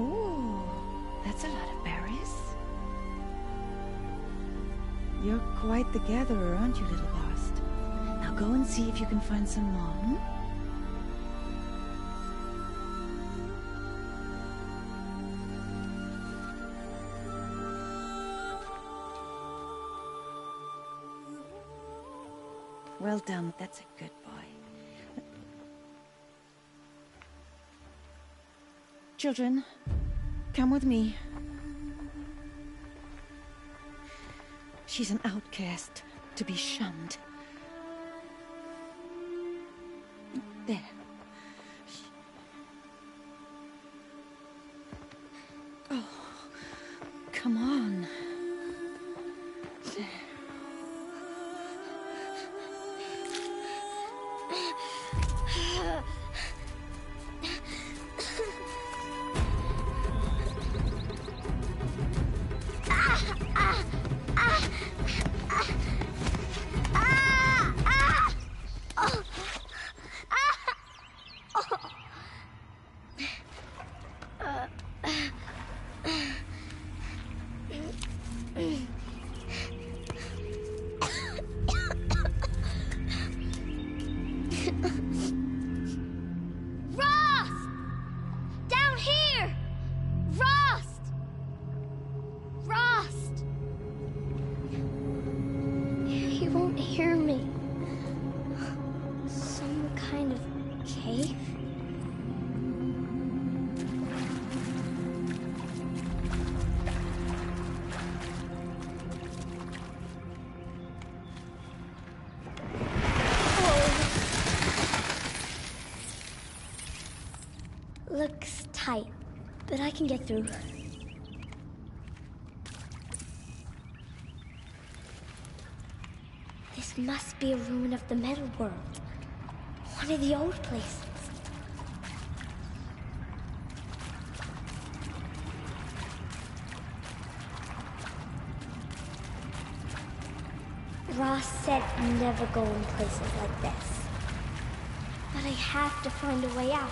Oh, that's a lot of berries. You're quite the gatherer, aren't you, little Bast? Now go and see if you can find some more. Hmm? Well done, that's a good boy. Children, come with me. She's an outcast, to be shunned. There. Oh, come on. There. Looks tight, but I can get through. This must be a ruin of the Metal World. One of the old places. Ross said never go in places like this. But I have to find a way out.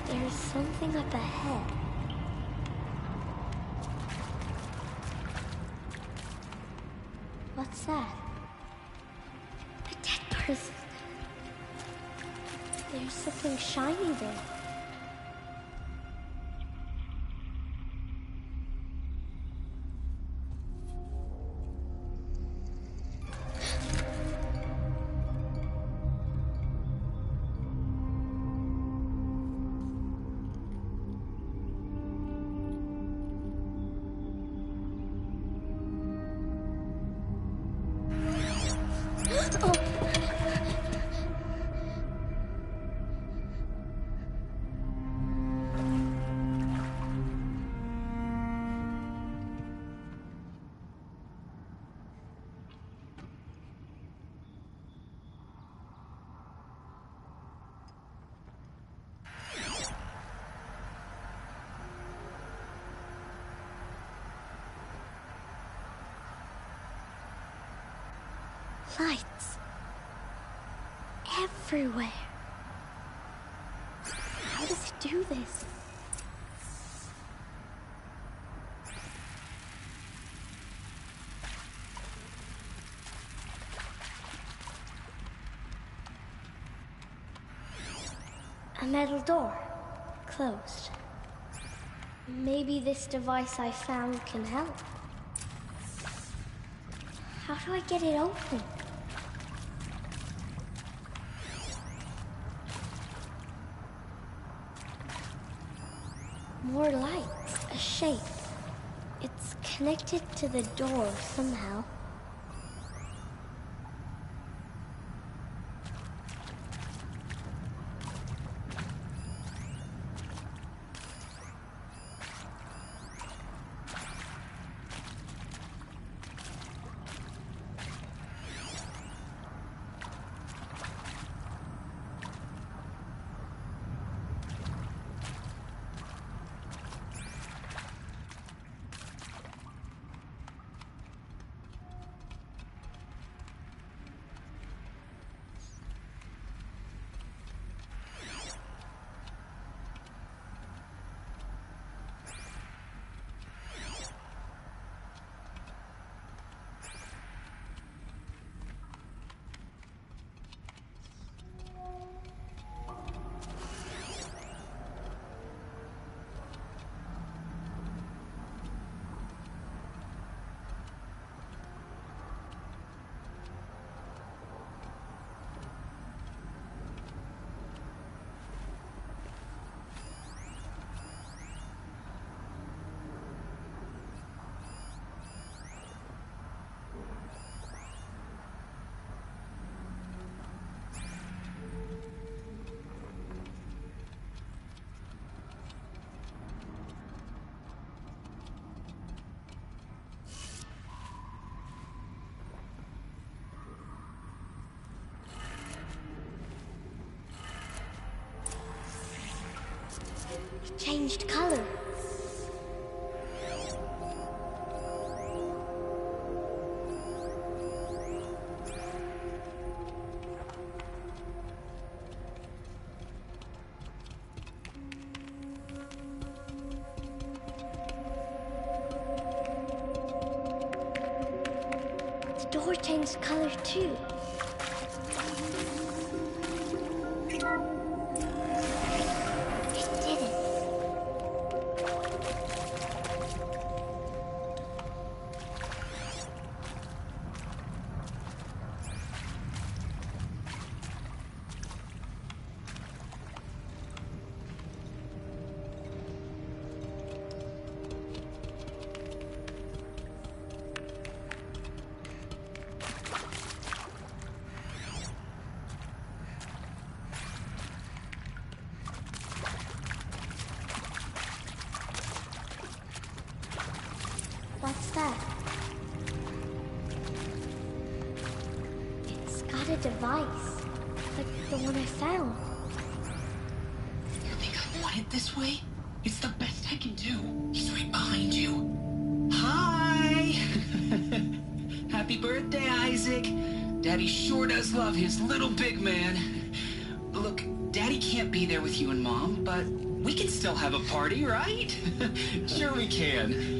There's something up ahead. What's that? A dead person. There's something shiny there. Lights. Everywhere. How does it do this? A metal door. Closed. Maybe this device I found can help. How do I get it open? More lights, a shape. It's connected to the door somehow. It changed color. The door changed color too. It didn't. What's that? It's got a device, like the one I found. You think I want it this way? It's the best I can do. He's right behind you. Hi! Happy birthday, Isaac. Daddy sure does love his little big man. Look, Daddy can't be there with you and Mom, but we can still have a party, right? Sure we can.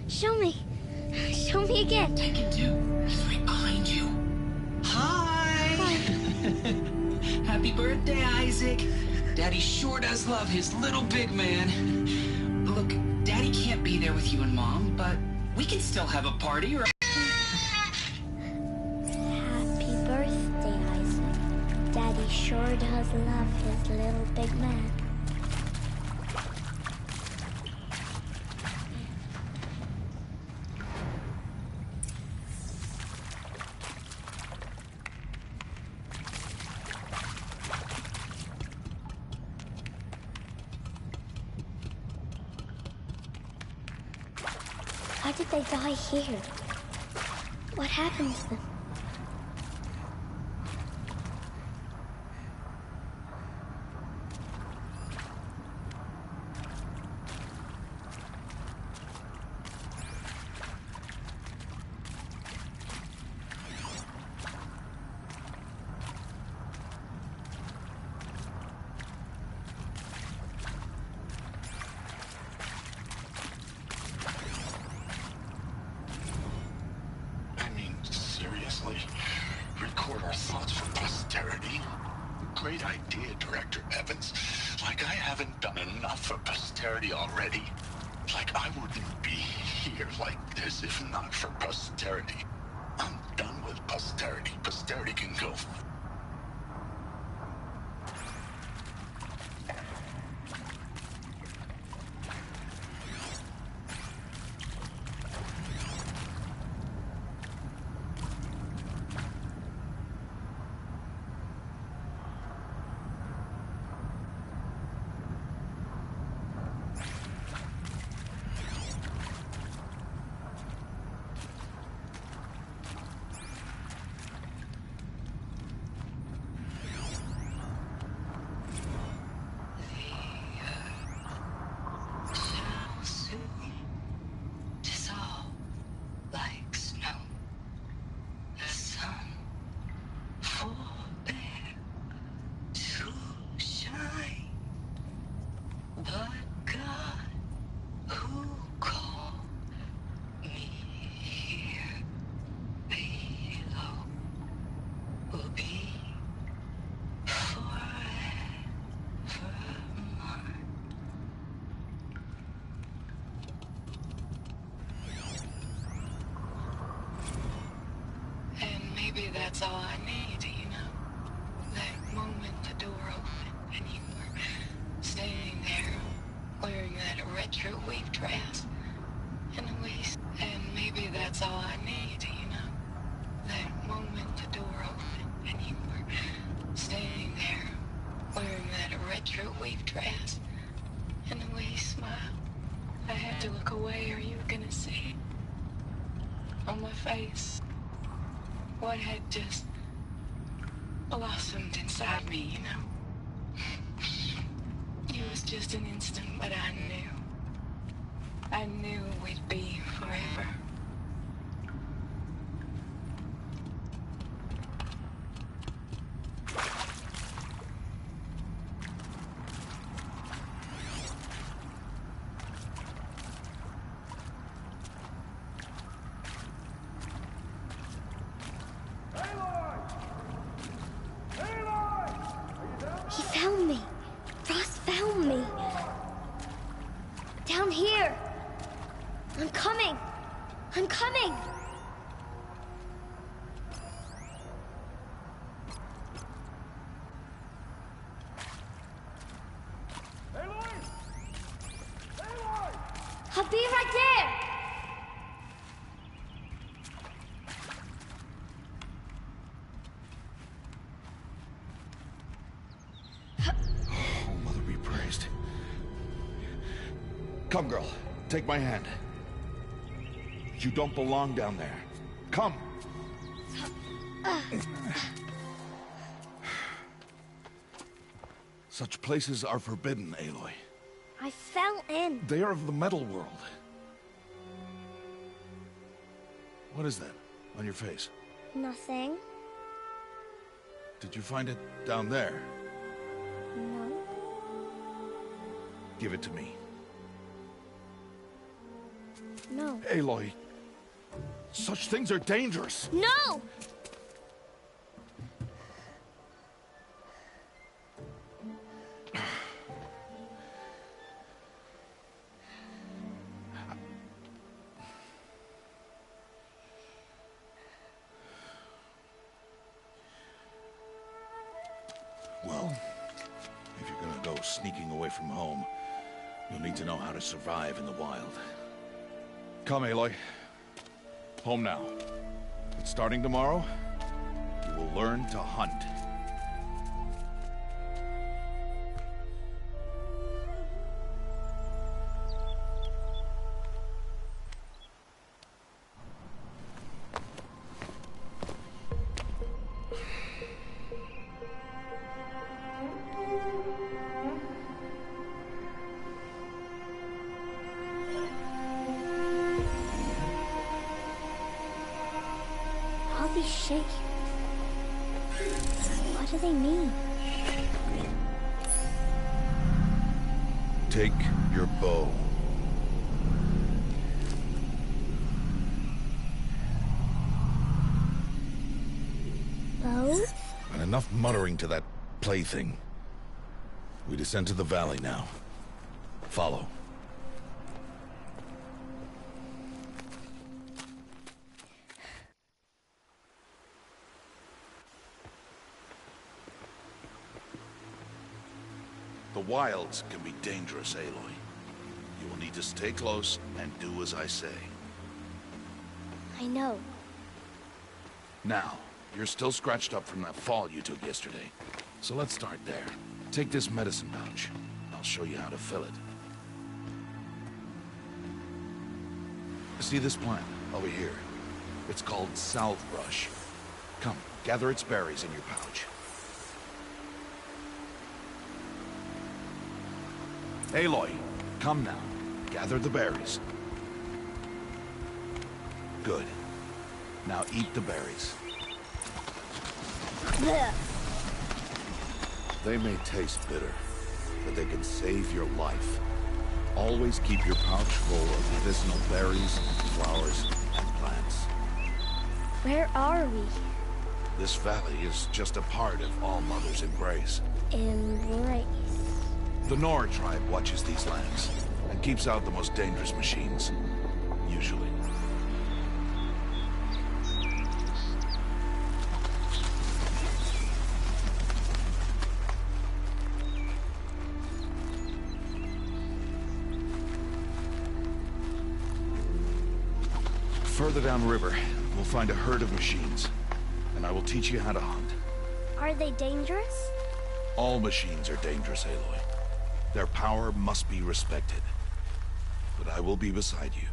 Show me. Show me again. I can do. He's right behind you. Hi! Happy birthday, Isaac. Daddy sure does love his little big man. Look, Daddy can't be there with you and Mom, but we can still have a party, right? Happy birthday, Isaac. Daddy sure does love his little big man. Why did they die here? What happened to them? Record our thoughts for posterity. Great idea, Director Evans. Like I haven't done enough for posterity already. Like I wouldn't be here like this if not for posterity. I'm done with posterity. Posterity can go. That's all I need, you know? That moment the door opened and you were standing there wearing that retro wave dress and a waist. And maybe that's all I need, you know? That moment the door opened and you were standing there wearing that retro wave dress and a waist smile. I had to look away or you were gonna see on my face what had just blossomed inside me, you know. It was just an instant, but I knew. I knew we'd be forever. He found me. Ross found me. Down here. I'm coming. I'm coming. I'll be right there. Oh, Mother be praised. Come, girl. Take my hand. You don't belong down there. Come! Such places are forbidden, Aloy. I fell in. They are of the metal world. What is that on your face? Nothing. Did you find it down there? No. Give it to me. No. Aloy, such things are dangerous. No! Well, if you're gonna go sneaking away from home, you'll need to know how to survive in the wild. Come, Aloy. Home now. But starting tomorrow, you will learn to hunt. All these shapes. What do they mean? Take your bow. Bows? And enough muttering to that plaything. We descend to the valley now. Follow. The wilds can be dangerous, Aloy. You will need to stay close and do as I say. I know. Now, you're still scratched up from that fall you took yesterday. So let's start there. Take this medicine pouch. I'll show you how to fill it. See this plant over here? It's called salve brush. Come, gather its berries in your pouch. Aloy, come now. Gather the berries. Good. Now eat the berries. Blech. They may taste bitter, but they can save your life. Always keep your pouch full of medicinal berries, flowers, and plants. Where are we? This valley is just a part of All Mother's embrace. Embrace. The Nora tribe watches these lands and keeps out the most dangerous machines. Usually. Further downriver, we'll find a herd of machines, and I will teach you how to hunt. Are they dangerous? All machines are dangerous, Aloy. Their power must be respected. But I will be beside you.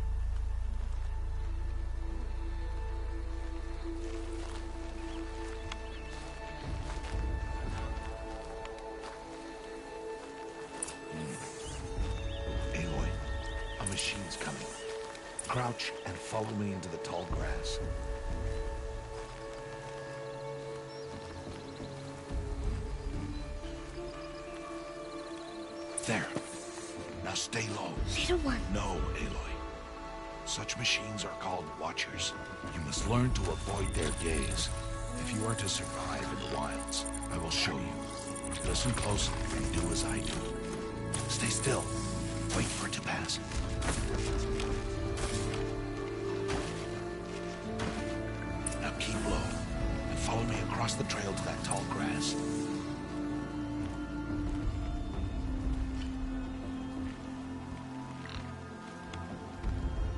machines coming. Crouch and follow me into the tall grass. There. Now stay low. Little one. No, Aloy. Such machines are called Watchers. You must learn to avoid their gaze. If you are to survive in the wilds, I will show you. Listen closely and do as I do. Stay still. Wait for it to pass. Now keep low and follow me across the trail to that tall grass.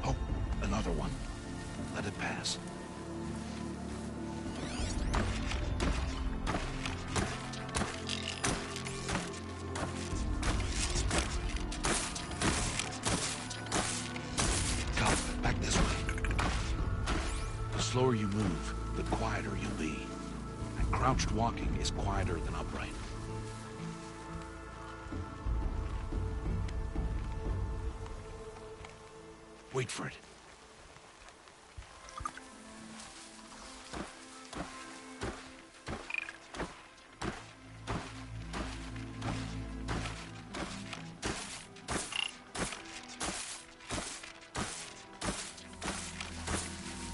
Oh, another one. Let it pass. The slower you move, the quieter you'll be. And crouched walking is quieter than upright. Wait for it.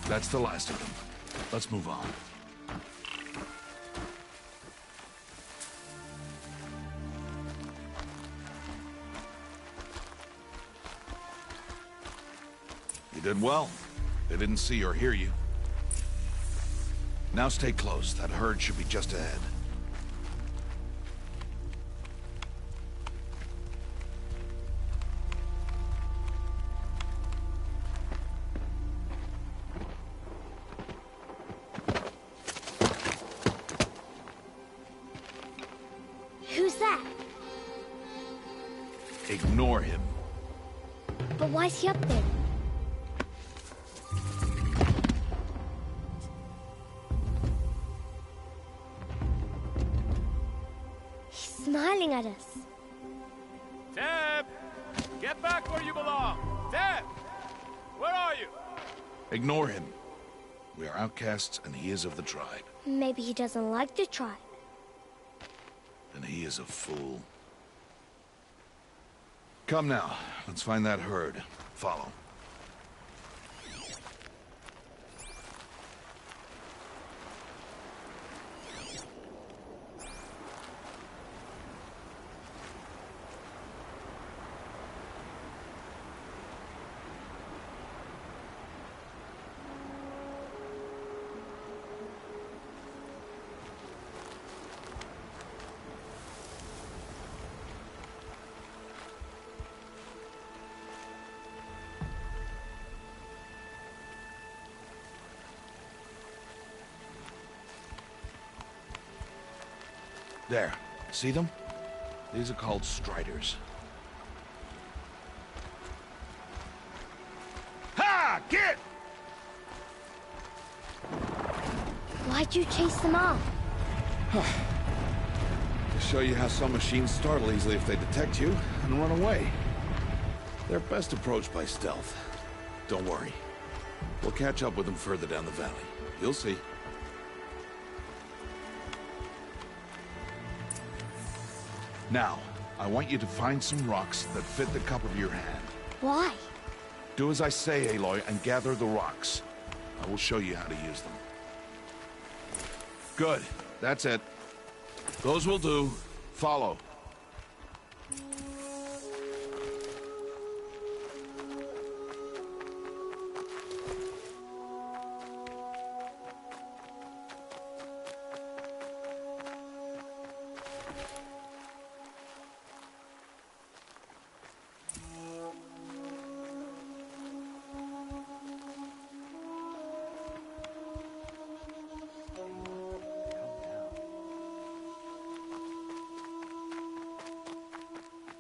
That's the last of them. Let's move on. You did well. They didn't see or hear you. Now stay close. That herd should be just ahead. Who's that? Ignore him. But why's he up there? He's smiling at us. Teb! Get back where you belong! Teb! Where are you? Ignore him. We are outcasts and he is of the tribe. Maybe he doesn't like the tribe. And he is a fool. Come now, let's find that herd. Follow. There. See them? These are called Striders. Ha! Get! Why'd you chase them off? To show you how some machines startle easily if they detect you and run away. They're best approached by stealth. Don't worry. We'll catch up with them further down the valley. You'll see. Now, I want you to find some rocks that fit the cup of your hand. Why? Do as I say, Aloy, and gather the rocks. I will show you how to use them. Good. That's it. Those will do. Follow.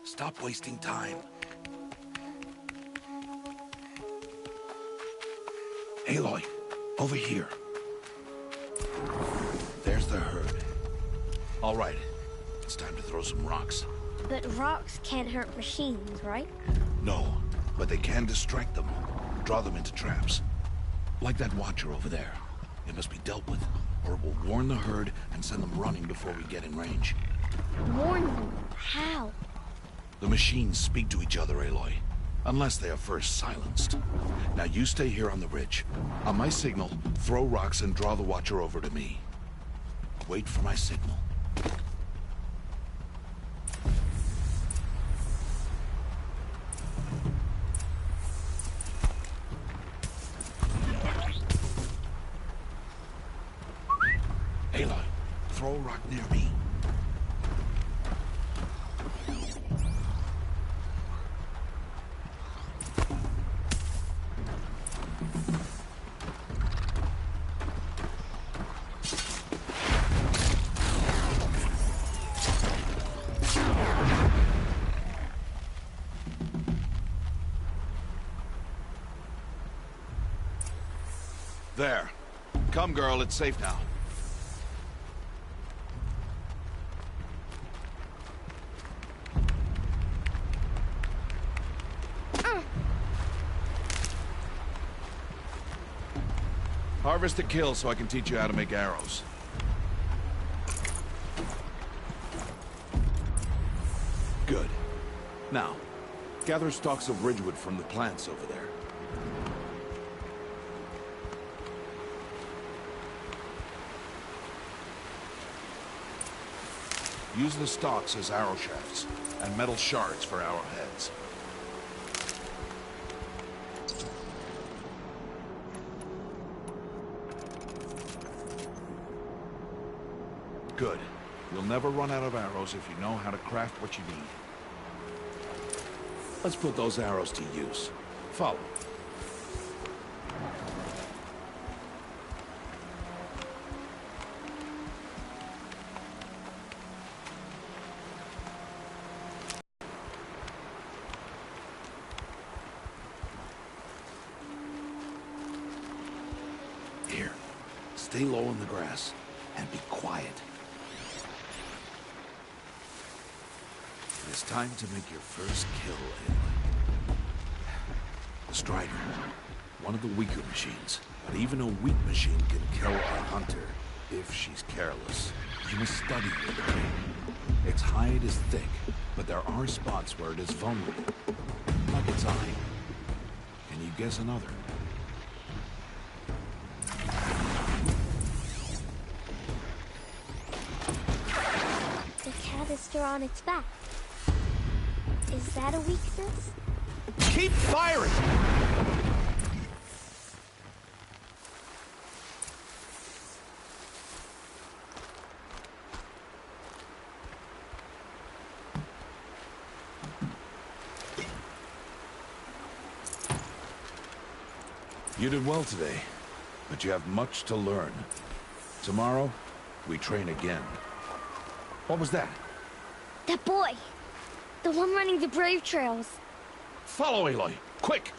Stop wasting time. Aloy, over here. There's the herd. All right, it's time to throw some rocks. But rocks can't hurt machines, right? No, but they can distract them, draw them into traps. Like that watcher over there. It must be dealt with, or it will warn the herd and send them running before we get in range. Warn them? How? The machines speak to each other, Aloy. Unless they are first silenced. Now you stay here on the ridge. On my signal, throw rocks and draw the watcher over to me. Wait for my signal. Aloy, throw a rock near me. There. Come, girl, it's safe now. Harvest and kill so I can teach you how to make arrows. Good. Now, gather stalks of ridgewood from the plants over there. Use the stalks as arrow shafts, and metal shards for arrowheads. Good. You'll never run out of arrows if you know how to craft what you need. Let's put those arrows to use. Follow. Here, stay low in the grass and be quiet. It's time to make your first kill, Aloy. The Strider. One of the weaker machines. But even a weak machine can kill a hunter if she's careless. You must study it. Its hide is thick, but there are spots where it is vulnerable. Like its eye. Can you guess another? The canister on its back. Is that a weakness? Keep firing! You did well today, but you have much to learn. Tomorrow, we train again. What was that? That boy! The one running the brave trails. Follow Aloy, quick!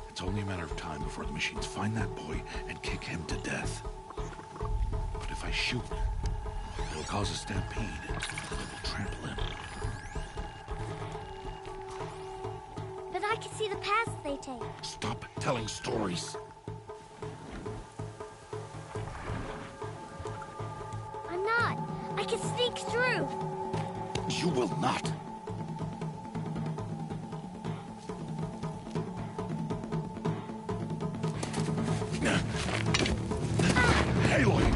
It's only a matter of time before the machines find that boy and kick him to death. But if I shoot, it'll cause a stampede, and it will trample him. But I can see the paths they take. Stop telling stories. I'm not. I can sneak through. You will not. Aloy!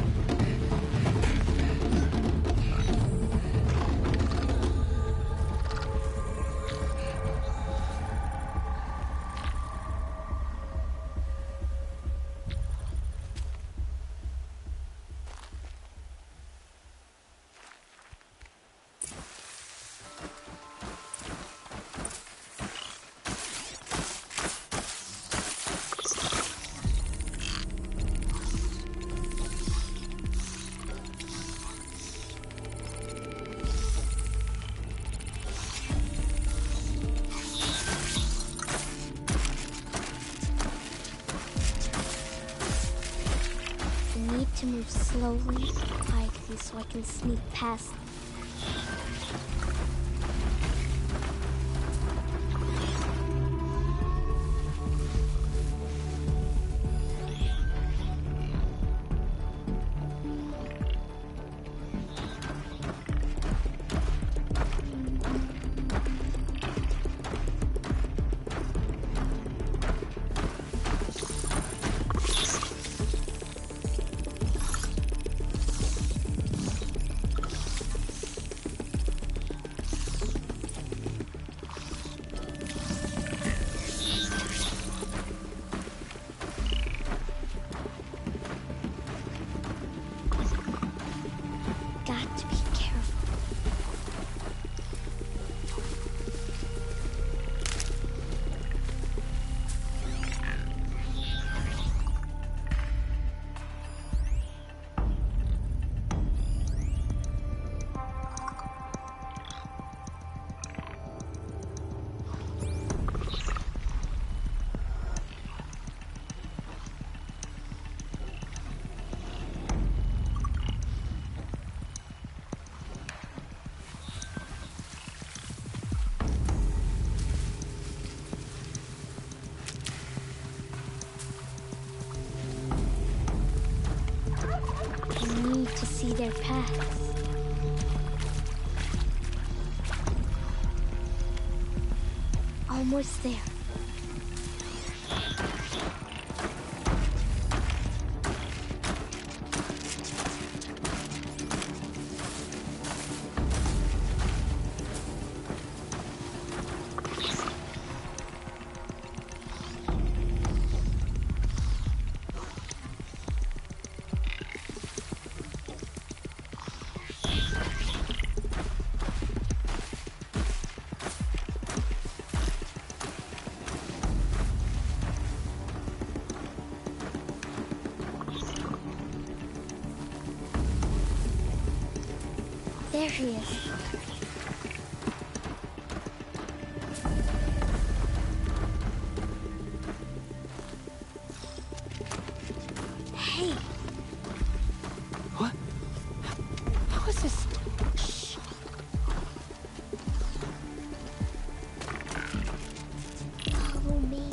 To move slowly, quietly, so I can sneak past them. Their paths. Almost there. There he is. Hey. What? How is this? Shh. Follow me.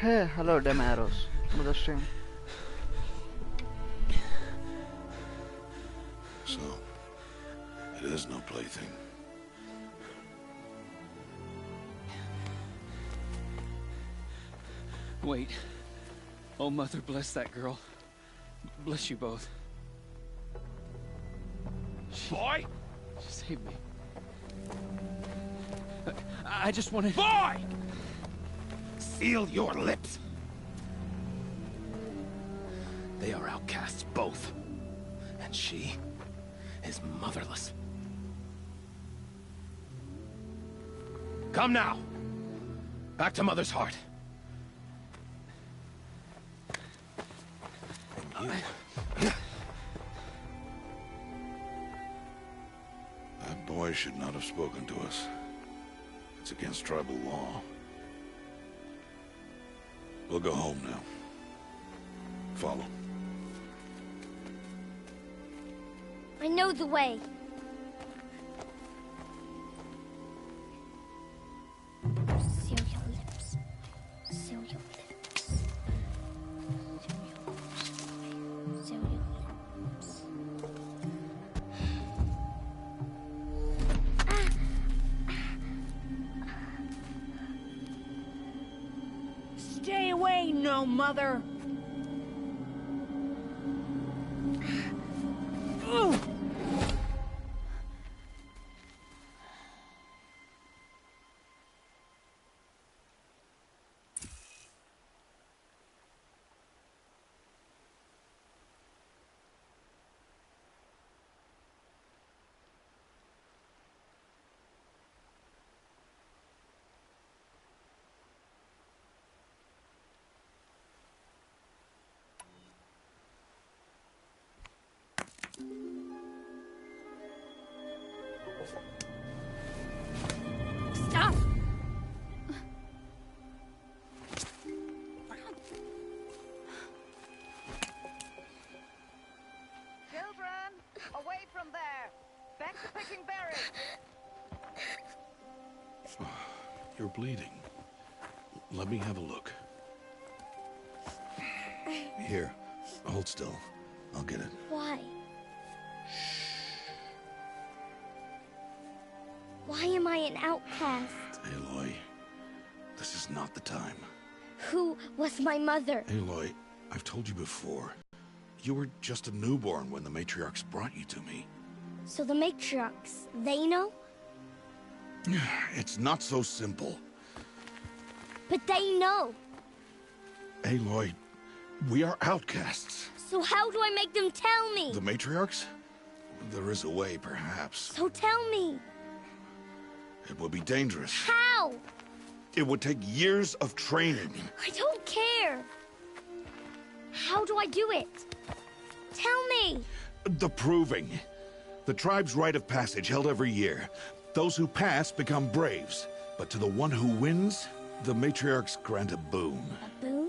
Hey, hello Demaros. Another stream. So, it is no plaything. Wait. Oh, Mother, bless that girl. Bless you both. Boy! She saved me. I just wanted... Boy! Seal your lips. They are outcasts, both. And she is motherless. Come now. Back to Mother's heart. That boy should not have spoken to us. It's against tribal law. We'll go home now. Follow. I know the way. Seal your lips. Seal your lips. Seal your lips. Stay away, no mother! Stop! Children, away from there. Back to picking berries. You're bleeding. Let me have a look. Here, hold still. I'll get it. Why? Why am I an outcast? Aloy, this is not the time. Who was my mother? Aloy, I've told you before. You were just a newborn when the matriarchs brought you to me. So the matriarchs, they know? It's not so simple. But they know. Aloy, we are outcasts. So how do I make them tell me? The matriarchs? There is a way, perhaps. So tell me. It would be dangerous. How? It would take years of training. I don't care. How do I do it? Tell me. The proving. The tribe's rite of passage held every year. Those who pass become braves. But to the one who wins, the matriarchs grant a boon. A boon?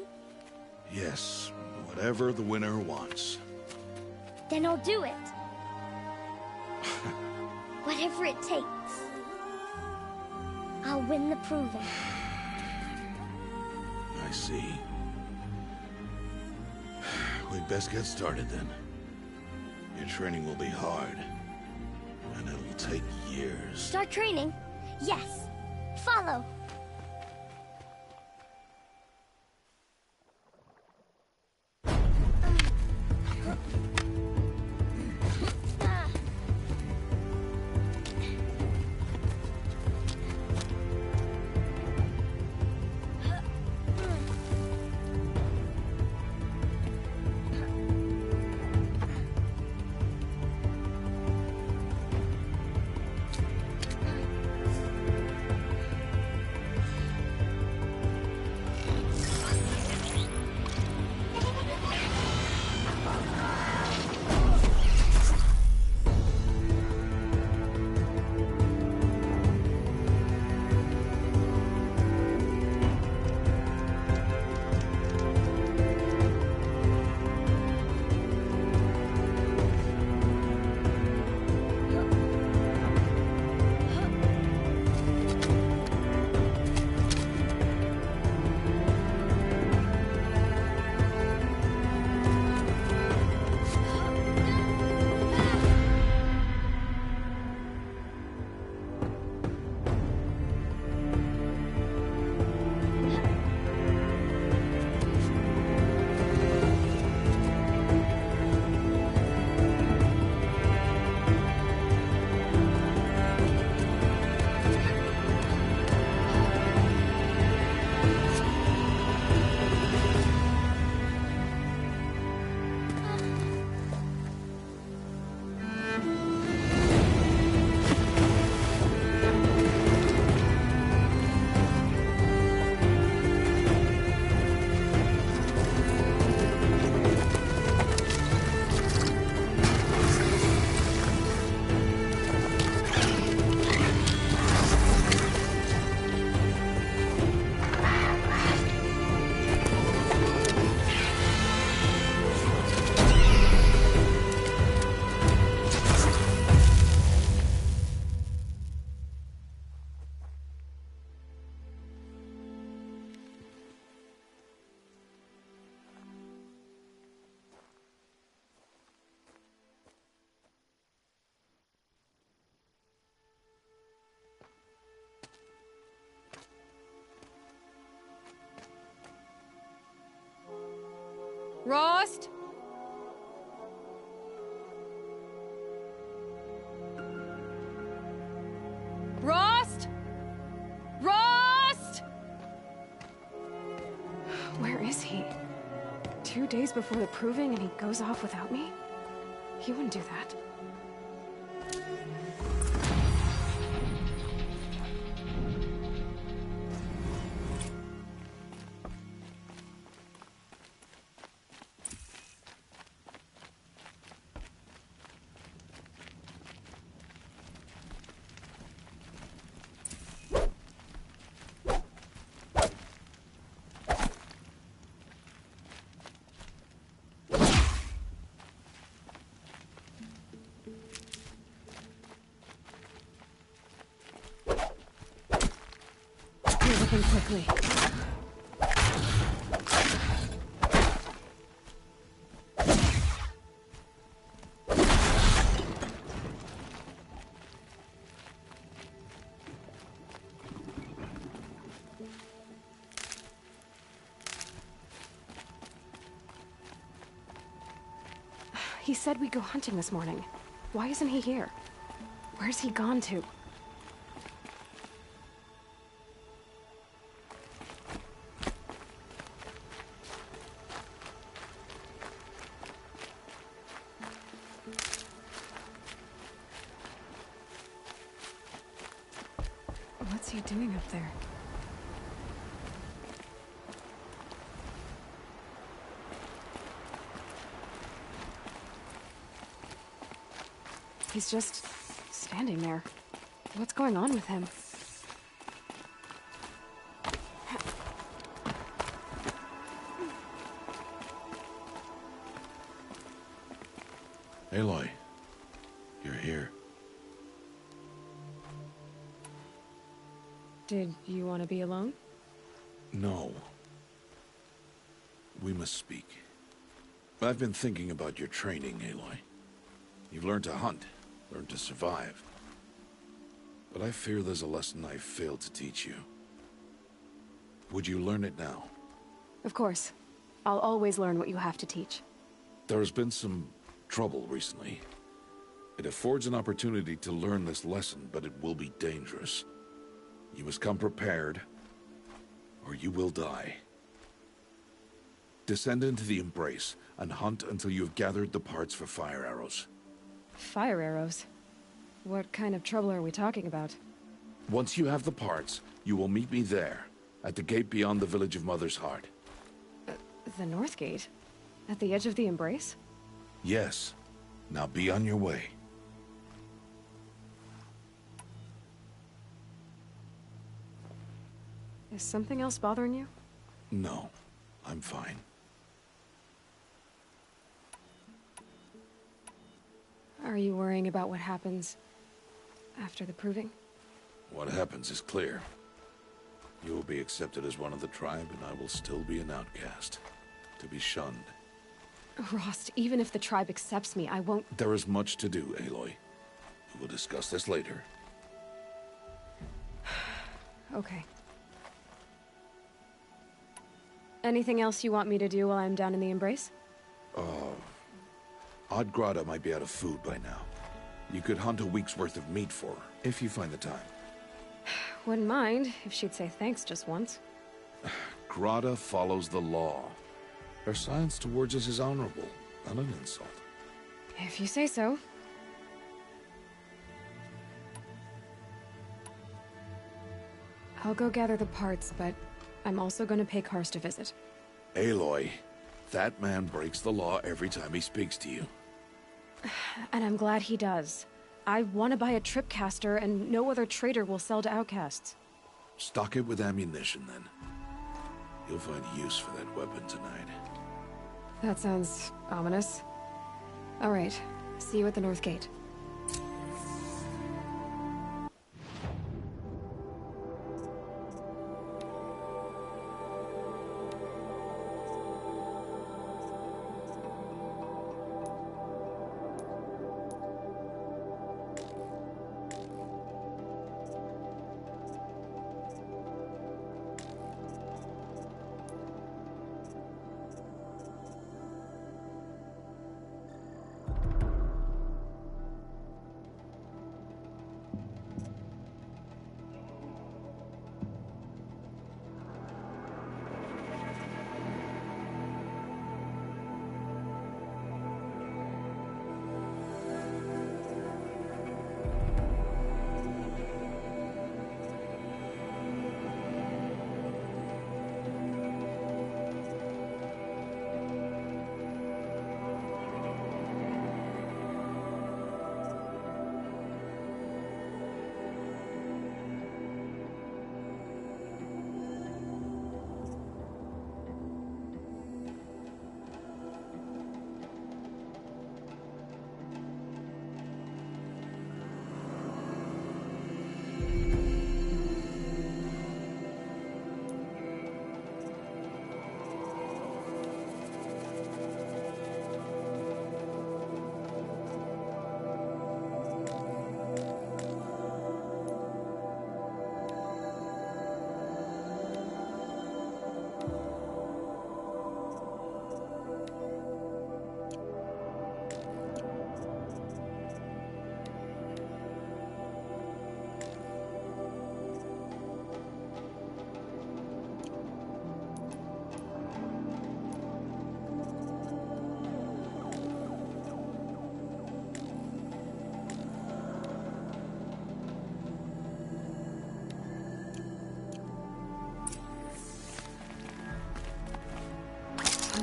Yes, whatever the winner wants. Then I'll do it. Whatever it takes. I'll win the proving. I see. We'd best get started then. Your training will be hard. And it'll take years. Start training? Yes. Follow. Rost? Rost? Rost? Where is he? 2 days before the proving and he goes off without me? He wouldn't do that. Moving quickly. He said we'd go hunting this morning. Why isn't he here? Where's he gone to? What's he doing up there? He's just standing there. What's going on with him? Aloy, you're here. Did you want to be alone? No. We must speak. I've been thinking about your training, Aloy. You've learned to hunt, learned to survive. But I fear there's a lesson I've failed to teach you. Would you learn it now? Of course. I'll always learn what you have to teach. There has been some trouble recently. It affords an opportunity to learn this lesson, but it will be dangerous. You must come prepared, or you will die. Descend into the Embrace, and hunt until you have gathered the parts for fire arrows. Fire arrows? What kind of trouble are we talking about? Once you have the parts, you will meet me there, at the gate beyond the village of Mother's Heart. The North Gate? At the edge of the Embrace? Yes. Now be on your way. Is something else bothering you? No, I'm fine. Are you worrying about what happens after the proving? What happens is clear. You will be accepted as one of the tribe, and I will still be an outcast, to be shunned. Rost, even if the tribe accepts me, I won't— There is much to do, Aloy. We will discuss this later. Okay. Anything else you want me to do while I'm down in the Embrace? Odgrada might be out of food by now. You could hunt a week's worth of meat for her, if you find the time. Wouldn't mind if she'd say thanks just once. Grada follows the law. Her silence towards us is honorable, not an insult. If you say so. I'll go gather the parts, but I'm also gonna pay Karst a visit. Aloy, that man breaks the law every time he speaks to you. And I'm glad he does. I want to buy a tripcaster, and no other trader will sell to outcasts. Stock it with ammunition, then. You'll find use for that weapon tonight. That sounds ominous. All right, see you at the North Gate.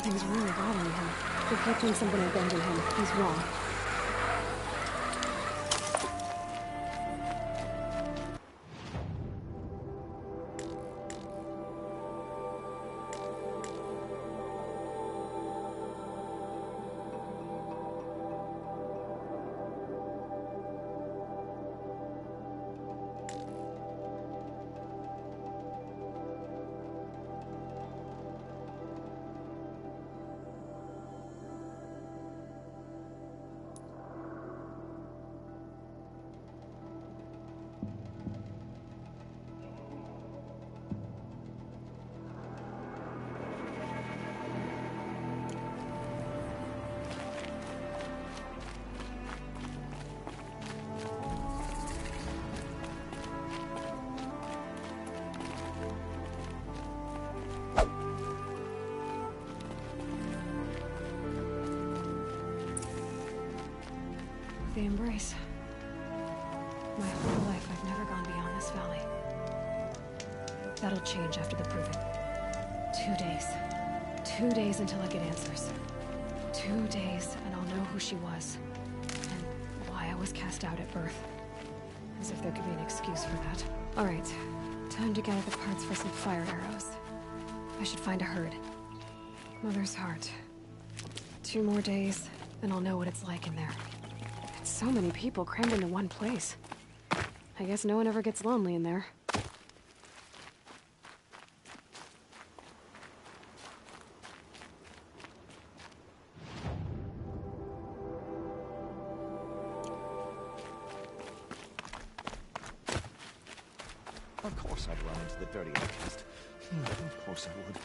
Something's really bothering him. If he thinks I'm gonna abandon him, he's wrong. The embrace. My whole life, I've never gone beyond this valley. That'll change after the proving. 2 days. 2 days until I get answers. 2 days, and I'll know who she was. And why I was cast out at birth. As if there could be an excuse for that. Alright. Time to gather the parts for some fire arrows. I should find a herd. Mother's heart. 2 more days, and I'll know what it's like in there. So many people crammed into one place. I guess no one ever gets lonely in there. Of course I'd run into the dirty outcast. Of course I would.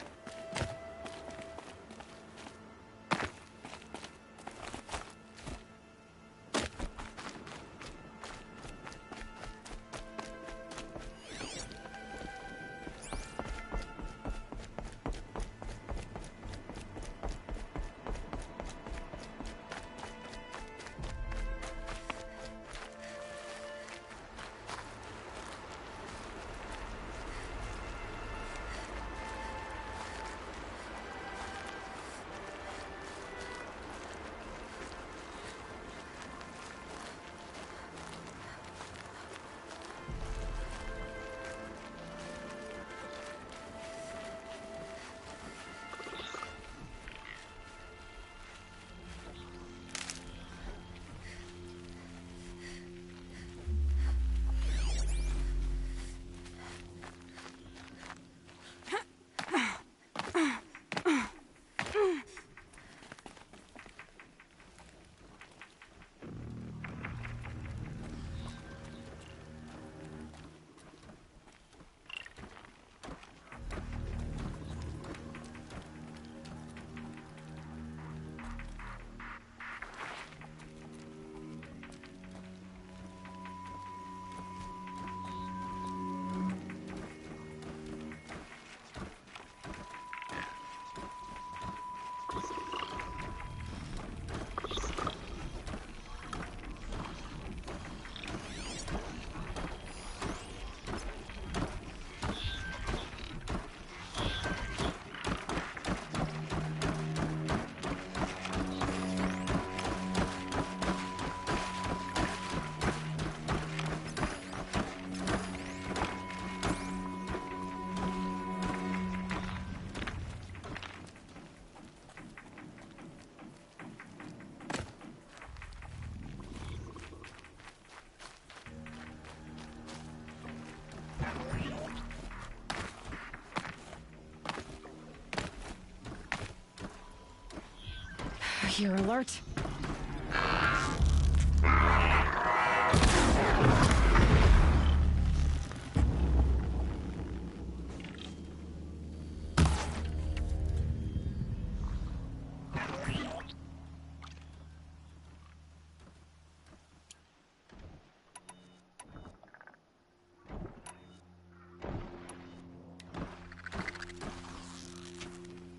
You're alert.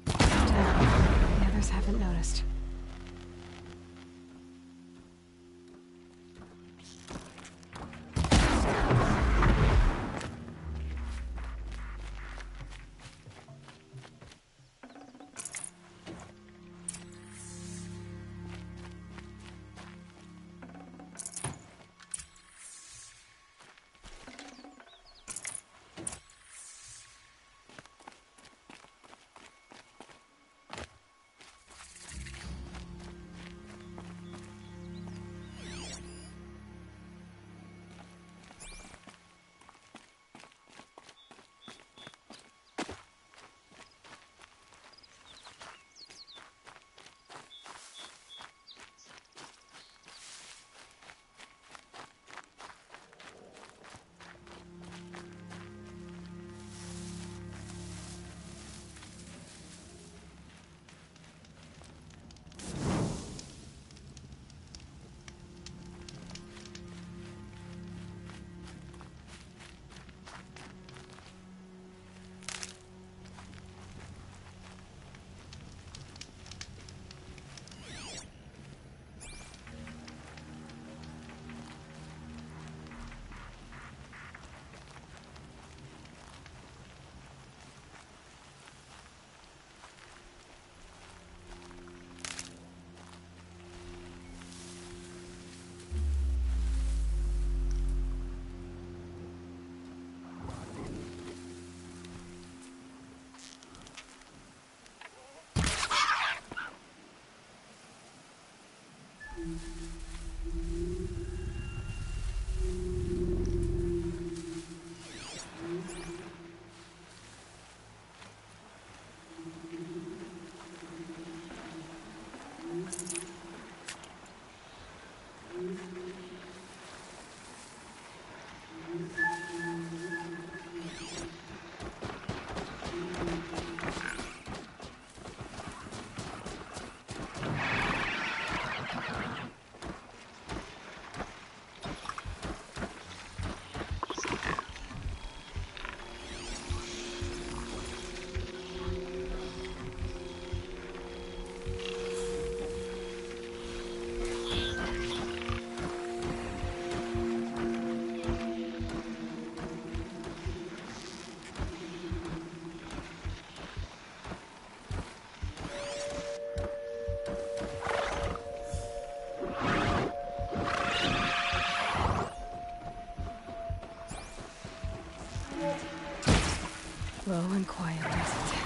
The others haven't noticed. Low and quiet exit.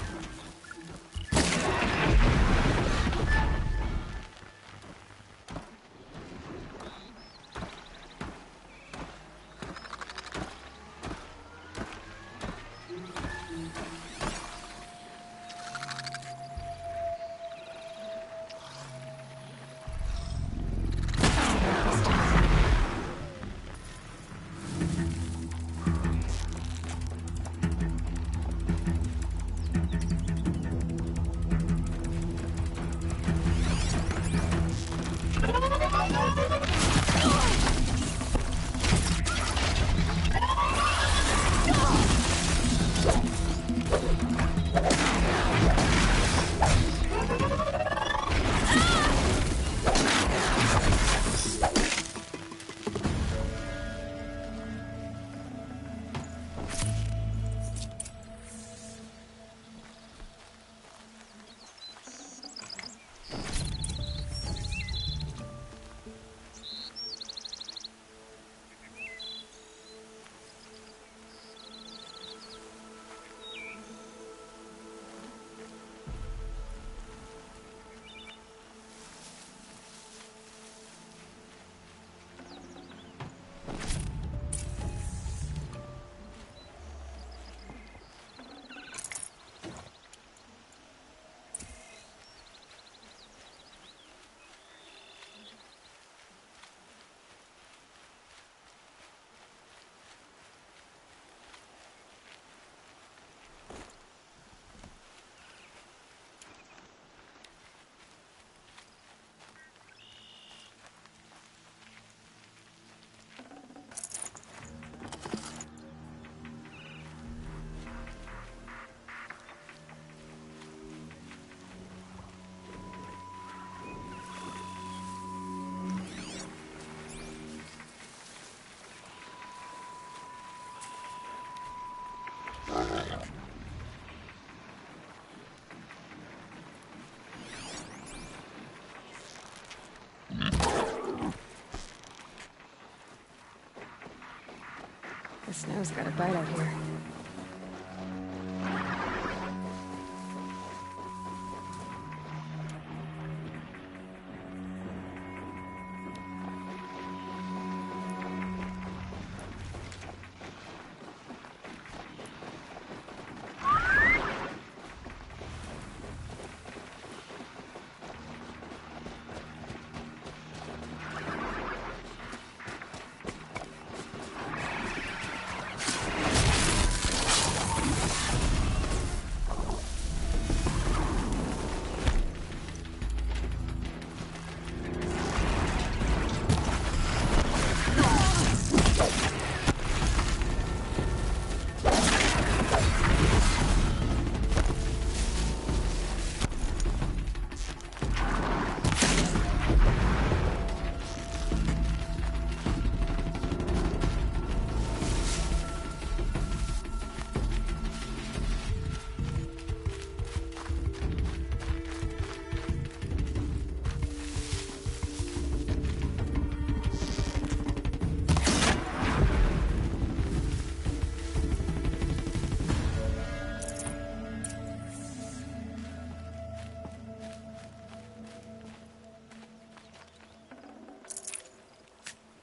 The snow's got a bite out here.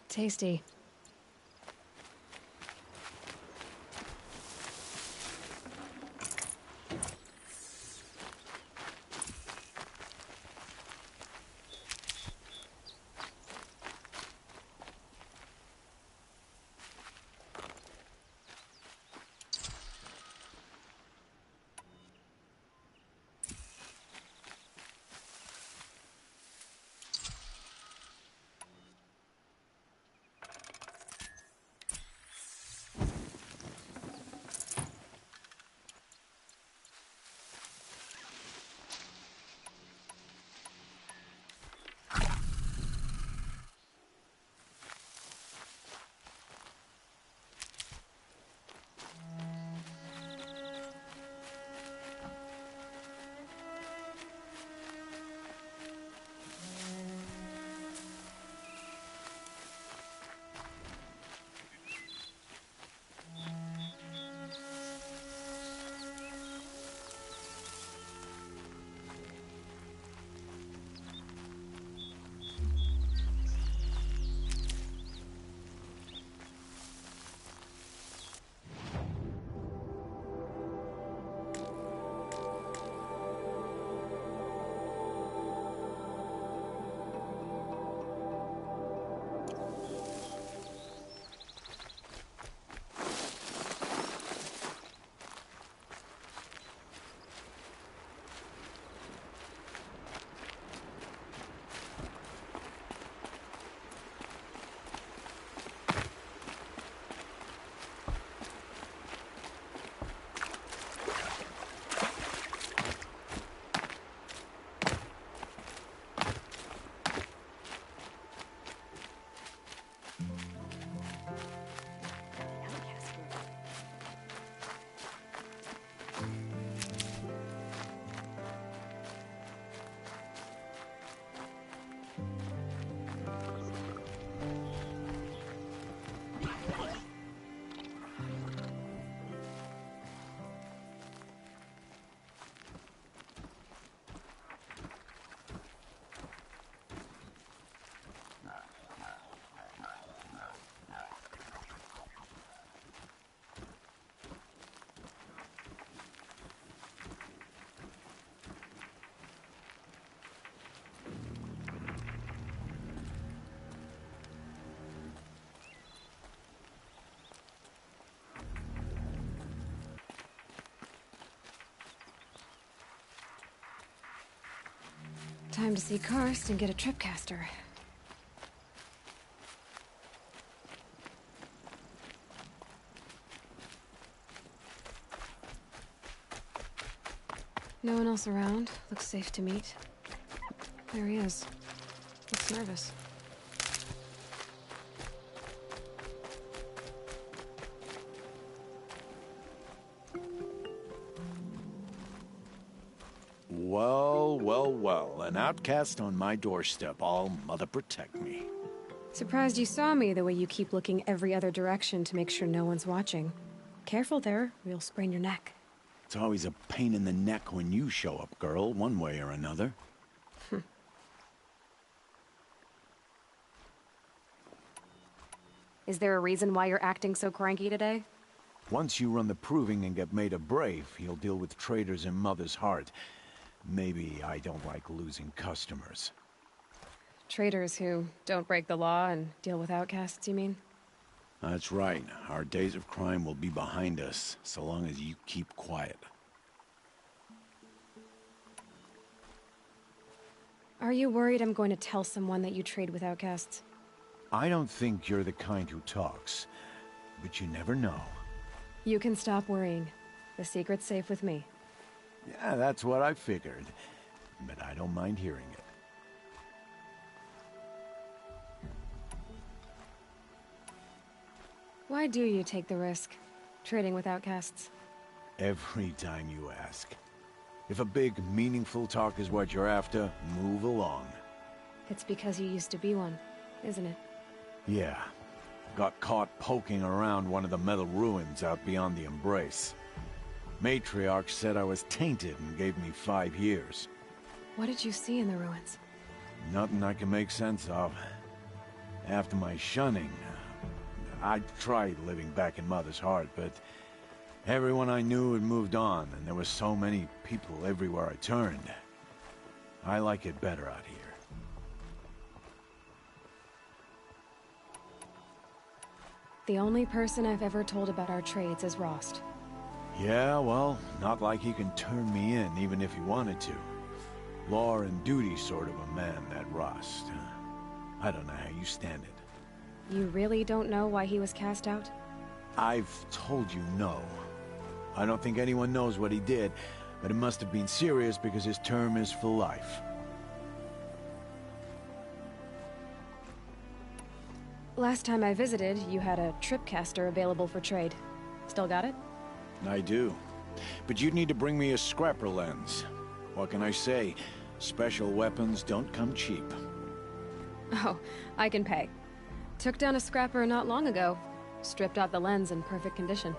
Tasty. Time to see Karst and get a tripcaster. No one else around. Looks safe to meet. There he is. Looks nervous. Well, well, well. An outcast on my doorstep. All mother protect me. Surprised you saw me the way you keep looking every other direction to make sure no one's watching. Careful there, or you'll sprain your neck. It's always a pain in the neck when you show up, girl, one way or another. Is there a reason why you're acting so cranky today? Once you run the proving and get made a brave, you'll deal with traitors in Mother's Heart. Maybe I don't like losing customers. Traitors who don't break the law and deal with outcasts, you mean? That's right. Our days of crime will be behind us, so long as you keep quiet. Are you worried I'm going to tell someone that you trade with outcasts? I don't think you're the kind who talks, but you never know. You can stop worrying. The secret's safe with me. Yeah, that's what I figured, but I don't mind hearing it. Why do you take the risk, trading with outcasts? Every time you ask. If a big, meaningful talk is what you're after, move along. It's because you used to be one, isn't it? Yeah. Got caught poking around one of the metal ruins out beyond the Embrace. Matriarch said I was tainted and gave me 5 years. What did you see in the ruins? Nothing I can make sense of. After my shunning, I tried living back in Mother's Heart, but everyone I knew had moved on, and there were so many people everywhere I turned. I like it better out here. The only person I've ever told about our trades is Rost. Yeah, well, not like he can turn me in, even if he wanted to. Law and duty sort of a man, that Rost. I don't know how you stand it. You really don't know why he was cast out? I've told you no. I don't think anyone knows what he did, but it must have been serious because his term is for life. Last time I visited, you had a tripcaster available for trade. Still got it? I do. But you'd need to bring me a scrapper lens. What can I say? Special weapons don't come cheap. Oh, I can pay. Took down a scrapper not long ago. Stripped out the lens in perfect condition.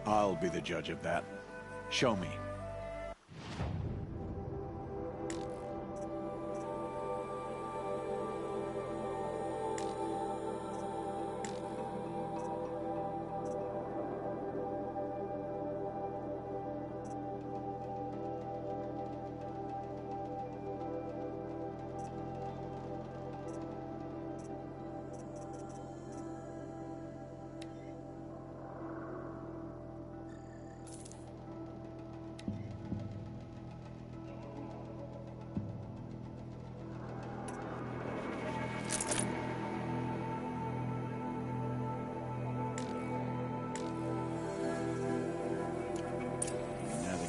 I'll be the judge of that. Show me.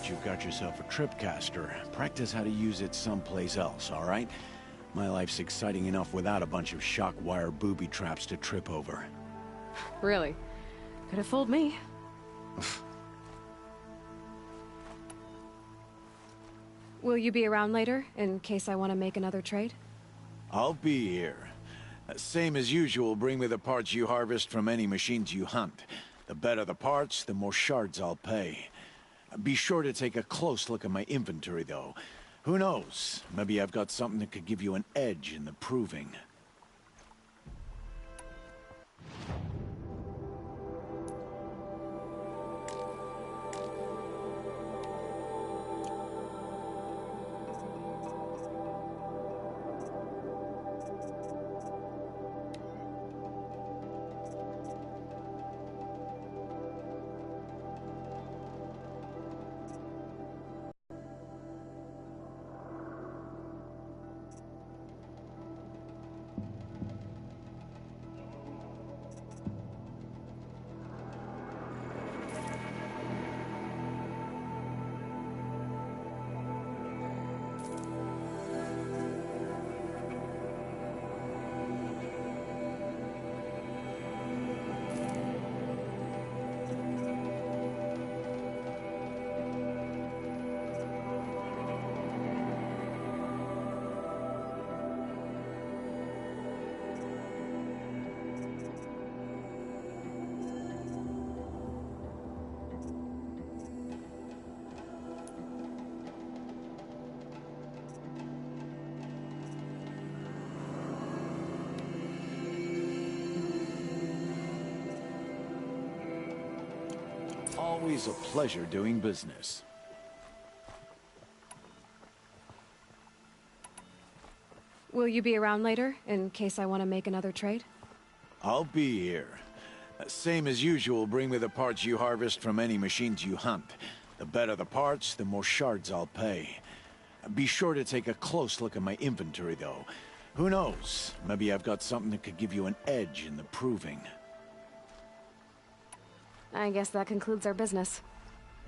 You've got yourself a tripcaster. Practice how to use it someplace else, all right? My life's exciting enough without a bunch of shock wire booby traps to trip over. Really? Could have fooled me. Will you be around later, in case I want to make another trade? I'll be here. Same as usual, bring me the parts you harvest from any machines you hunt. The better the parts, the more shards I'll pay. Be sure to take a close look at my inventory, though. Who knows? Maybe I've got something that could give you an edge in the proving. Always a pleasure doing business. Will you be around later, in case I want to make another trade? I'll be here. Same as usual, bring me the parts you harvest from any machines you hunt. The better the parts, the more shards I'll pay. Be sure to take a close look at my inventory, though. Who knows? Maybe I've got something that could give you an edge in the proving. I guess that concludes our business.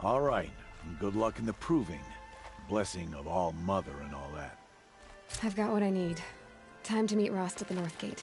All right. And good luck in the proving. Blessing of All Mother and all that. I've got what I need. Time to meet Rost at the North Gate.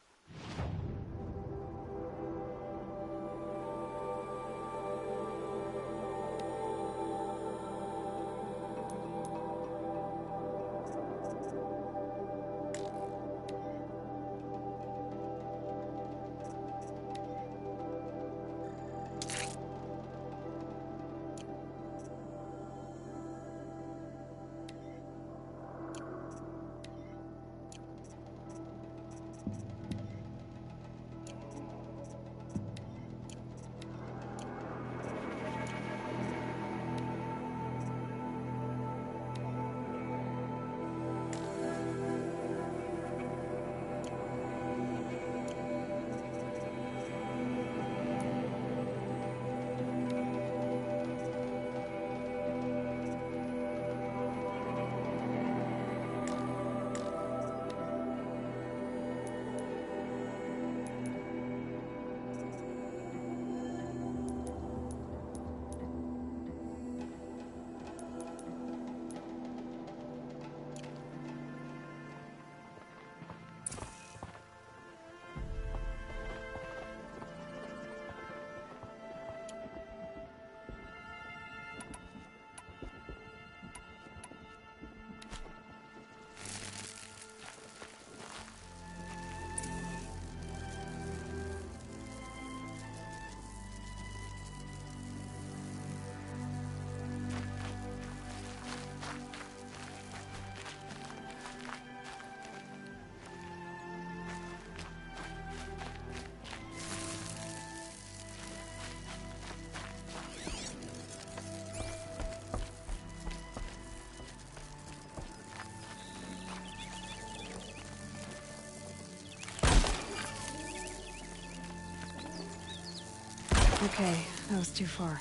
Okay, that was too far.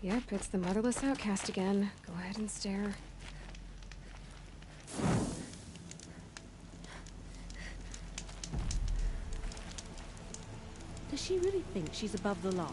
Yep, it's the motherless outcast again. Go ahead and stare. Does she really think she's above the law?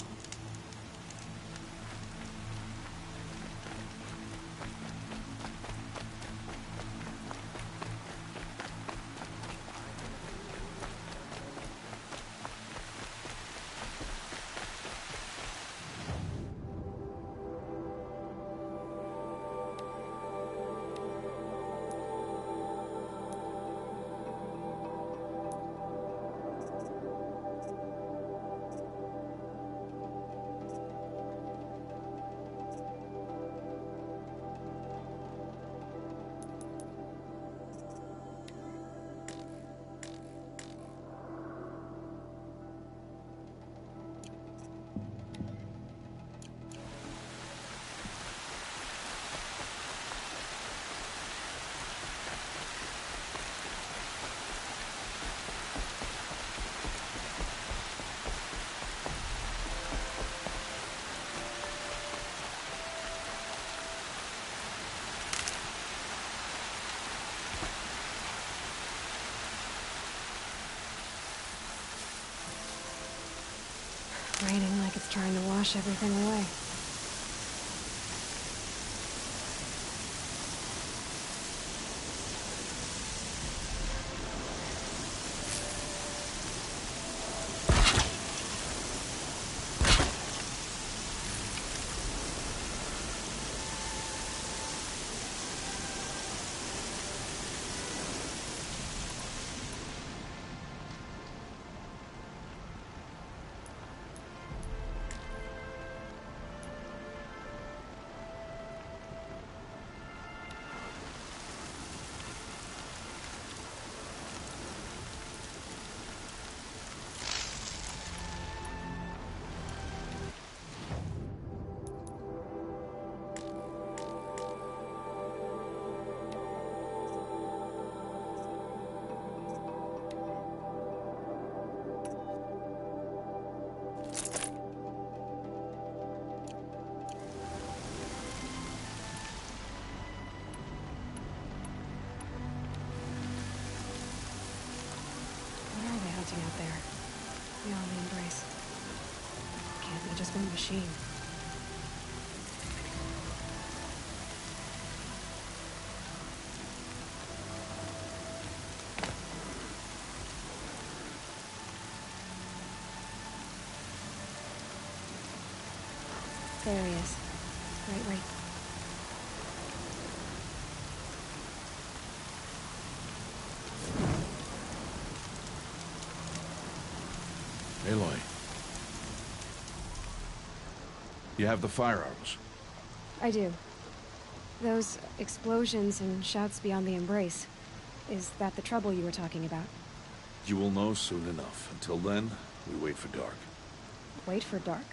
It's raining like it's trying to wash everything away. Out there, beyond the Embrace. Can't be just one machine. There he is. Right. Aloy. You have the firearms? I do. Those explosions and shouts beyond the Embrace. Is that the trouble you were talking about? You will know soon enough. Until then, we wait for dark. Wait for dark?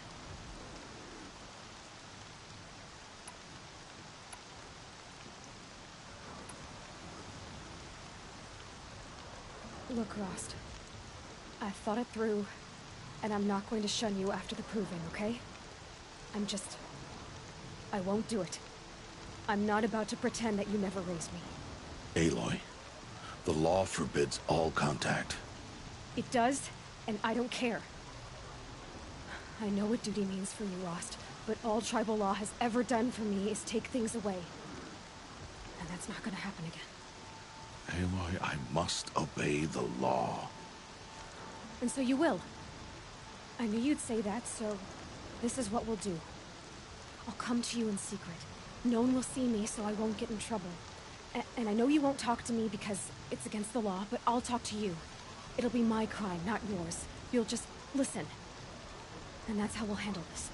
Look, Rost. I've thought it through, and I'm not going to shun you after the proving, okay? I won't do it. I'm not about to pretend that you never raised me. Aloy, the law forbids all contact. It does, and I don't care. I know what duty means for you, Rost, but all tribal law has ever done for me is take things away. And that's not gonna happen again. Aloy, I must obey the law. And so you will. I knew you'd say that, so this is what we'll do. I'll come to you in secret. No one will see me, so I won't get in trouble. And I know you won't talk to me because it's against the law, but I'll talk to you. It'll be my crime, not yours. You'll just listen. And that's how we'll handle this.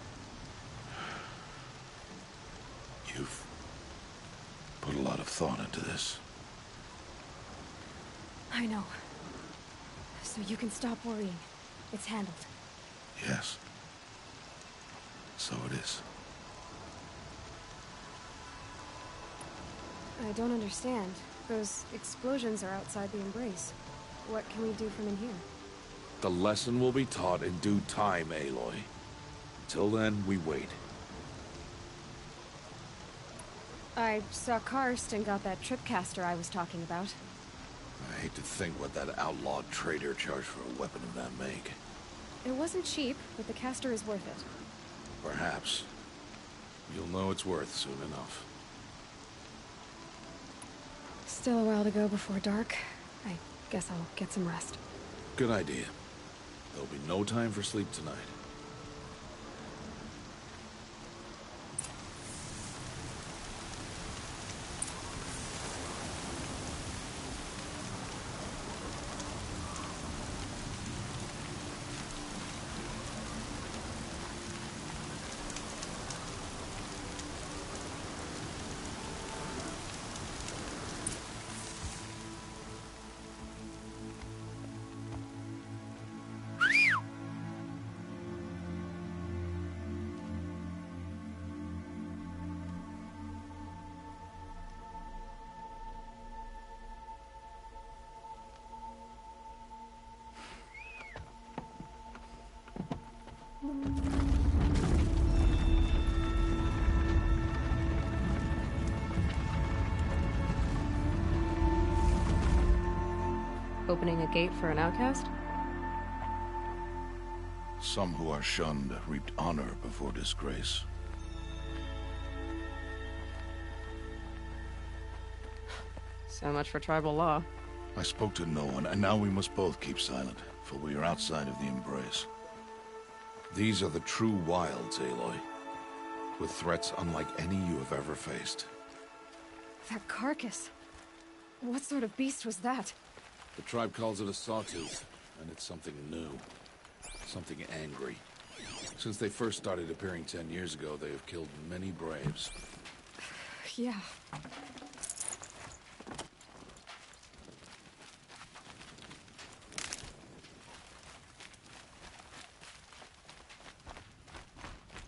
You've put a lot of thought into this. I know. So you can stop worrying. It's handled. Yes. So it is. I don't understand. Those explosions are outside the Embrace. What can we do from in here? The lesson will be taught in due time, Aloy. Until then, we wait. I saw Karst and got that tripcaster I was talking about. I hate to think what that outlawed trader charged for a weapon of that make. It wasn't cheap, but the caster is worth it. Perhaps. You'll know it's worth soon enough. Still a while to go before dark. I guess I'll get some rest. Good idea. There'll be no time for sleep tonight. Opening a gate for an outcast? Some who are shunned reaped honor before disgrace. So much for tribal law. I spoke to no one, and now we must both keep silent, for we are outside of the Embrace. These are the true wilds, Aloy, with threats unlike any you have ever faced. That carcass. What sort of beast was that? The tribe calls it a sawtooth, and it's something new. Something angry. Since they first started appearing 10 years ago, they have killed many braves. Yeah.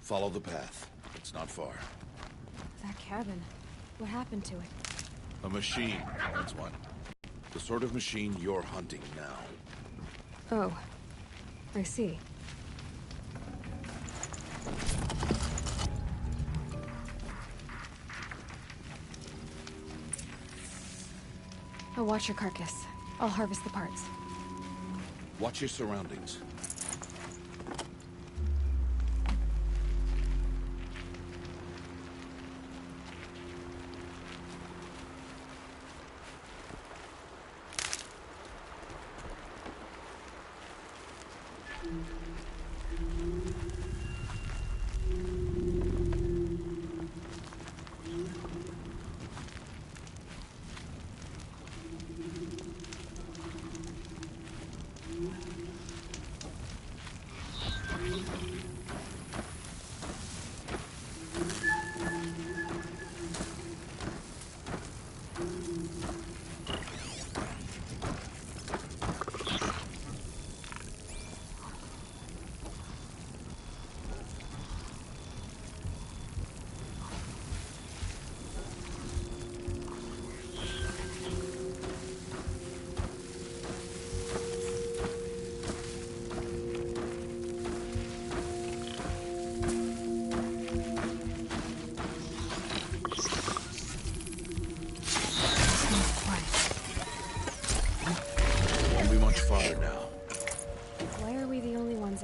Follow the path. It's not far. That cabin. What happened to it? A machine, that's what. The sort of machine you're hunting now. Oh. I see. I'll watch your carcass. I'll harvest the parts. Watch your surroundings.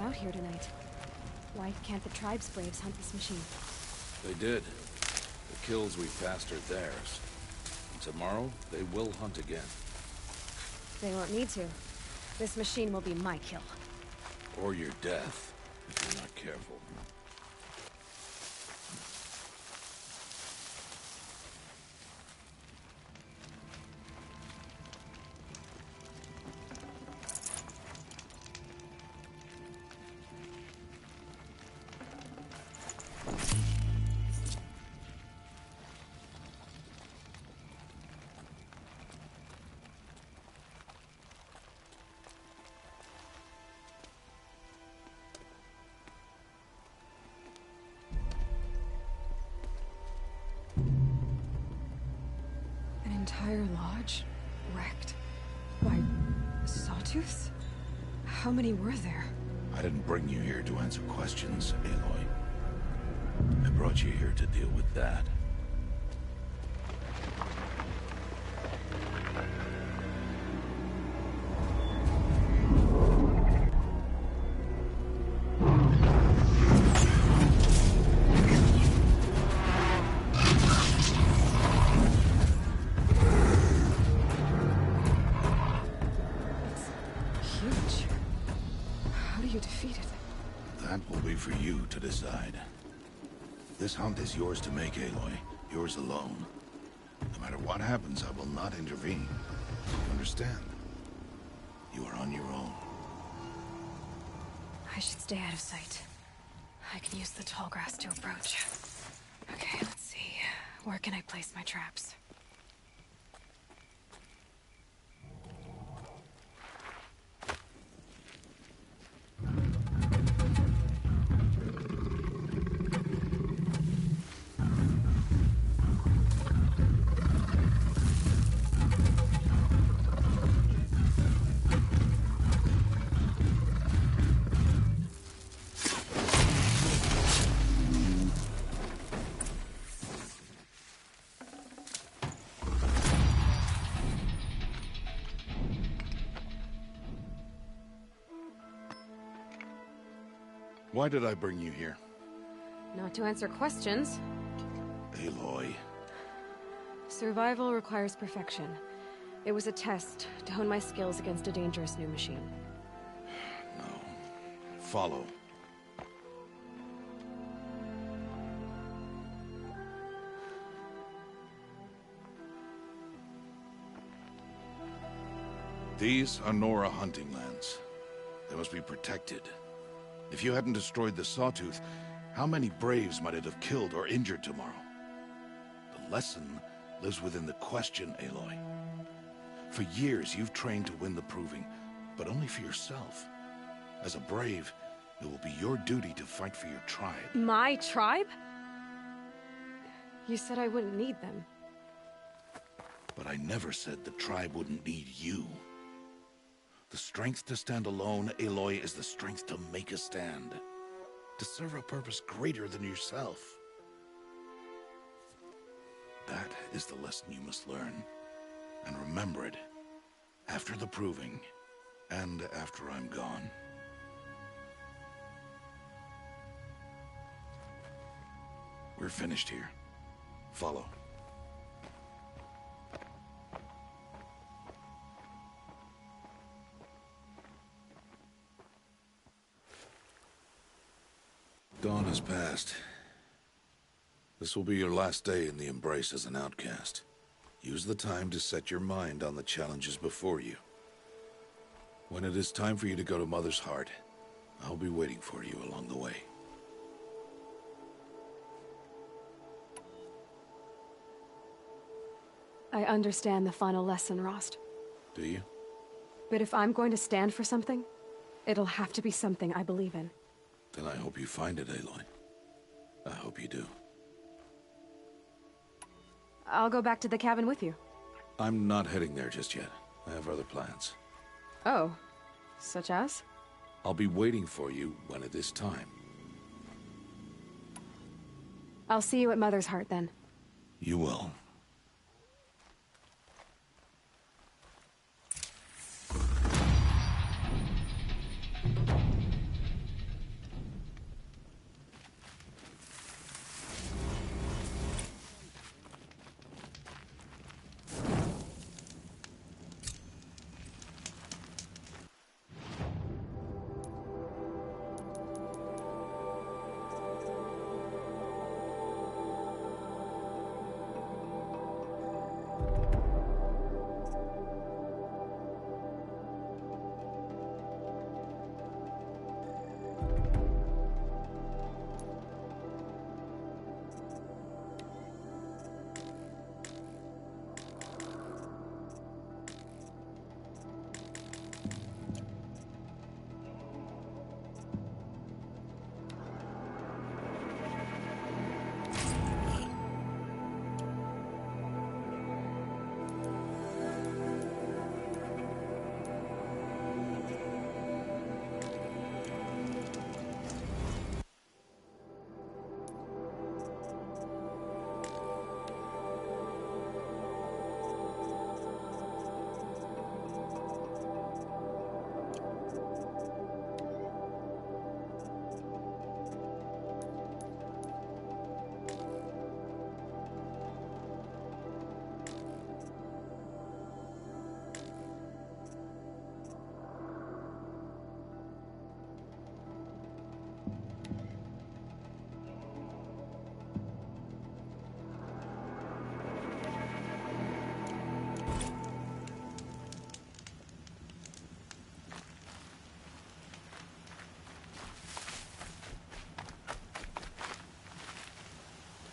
Out here tonight. Why can't the tribe's braves hunt this machine? They did. The kills we passed are theirs. And tomorrow, they will hunt again. They won't need to. This machine will be my kill. Or your death, if you're not careful. Entire lodge wrecked by sawtooths? How many were there? I didn't bring you here to answer questions, Aloy. I brought you here to deal with that. This hunt is yours to make, Aloy. Yours alone. No matter what happens, I will not intervene. You understand? You are on your own. I should stay out of sight. I can use the tall grass to approach. Okay, let's see. Where can I place my traps? Why did I bring you here? Not to answer questions. Aloy. Survival requires perfection. It was a test to hone my skills against a dangerous new machine. No. Follow. These are Nora hunting lands. They must be protected. If you hadn't destroyed the Sawtooth, how many Braves might it have killed or injured tomorrow? The lesson lives within the question, Aloy. For years, you've trained to win the Proving, but only for yourself. As a Brave, it will be your duty to fight for your tribe. My tribe? You said I wouldn't need them. But I never said the tribe wouldn't need you. The strength to stand alone, Aloy, is the strength to make a stand. To serve a purpose greater than yourself. That is the lesson you must learn. And remember it. After the Proving. And after I'm gone. We're finished here. Follow. Dawn has passed. This will be your last day in the Embrace as an outcast. Use the time to set your mind on the challenges before you. When it is time for you to go to Mother's Heart, I'll be waiting for you along the way. I understand the final lesson, Rost. Do you? But if I'm going to stand for something, it'll have to be something I believe in. Then I hope you find it, Aloy. I hope you do. I'll go back to the cabin with you. I'm not heading there just yet. I have other plans. Oh, such as? I'll be waiting for you when it is time. I'll see you at Mother's Heart then. You will.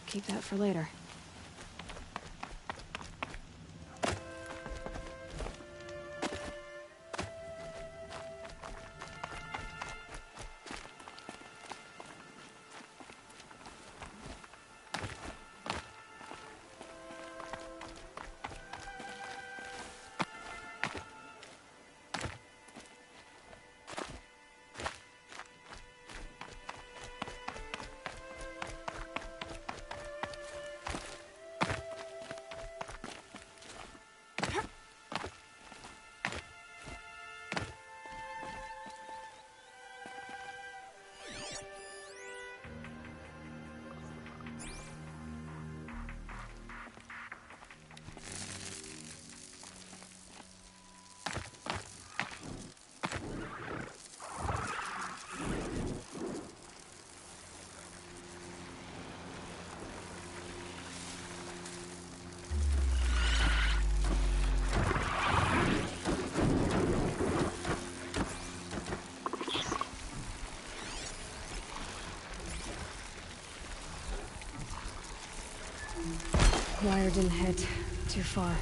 Keep that for later. wire didn't hit too far.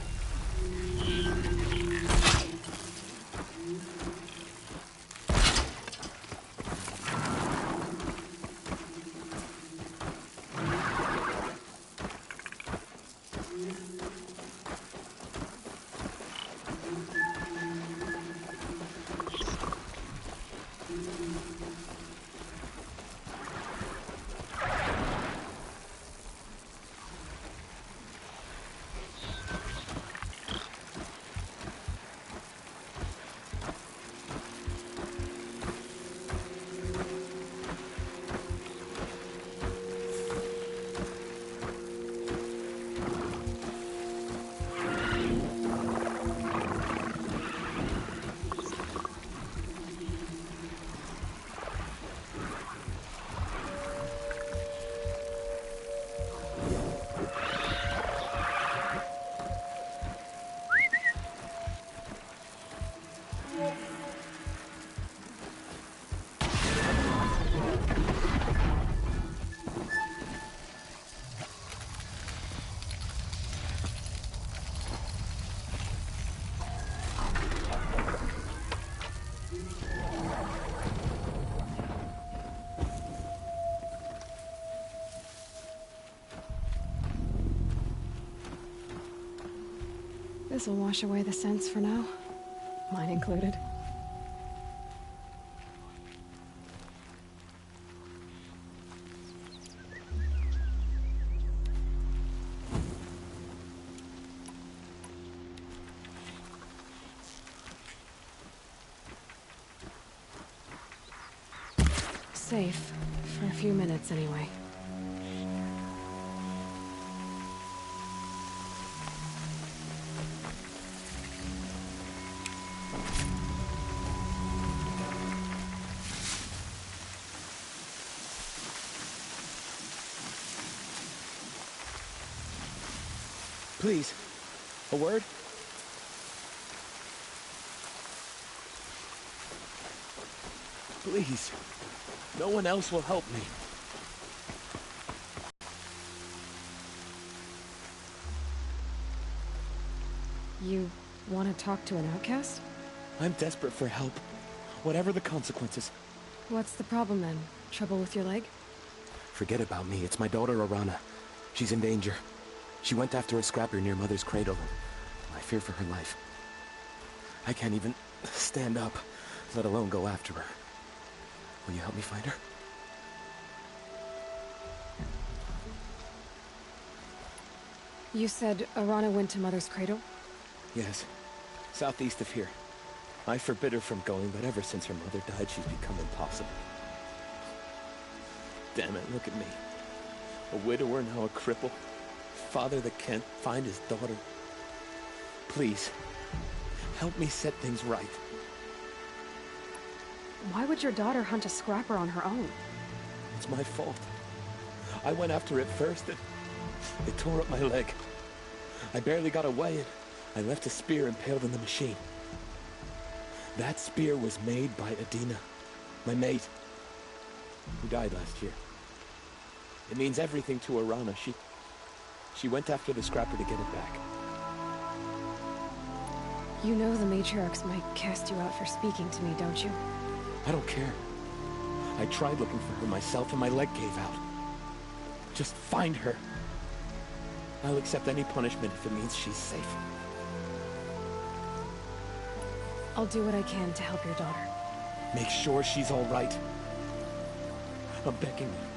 This'll wash away the scents for now. Mine included. Safe. For a few minutes, anyway. Please, a word? Please, no one else will help me. You want to talk to an outcast? I'm desperate for help, whatever the consequences. What's the problem then? Trouble with your leg? Forget about me, it's my daughter Arana. She's in danger. She went after a scrapper near Mother's cradle, and I fear for her life. I can't even stand up, let alone go after her. Will you help me find her? You said Arana went to Mother's cradle? Yes, southeast of here. I forbid her from going, but ever since her mother died, she's become impossible. Damn it, look at me. A widower, now a cripple. Father that can't find his daughter. Please, help me set things right. Why would your daughter hunt a scrapper on her own? It's my fault. I went after it first, and it tore up my leg. I barely got away, and I left a spear impaled in the machine. That spear was made by Adina, my mate, who died last year. It means everything to Arana. She went after the scrapper to get it back. You know the matriarchs might cast you out for speaking to me, don't you? I don't care. I tried looking for her myself and my leg gave out. Just find her. I'll accept any punishment if it means she's safe. I'll do what I can to help your daughter. Make sure she's all right. I'm begging you.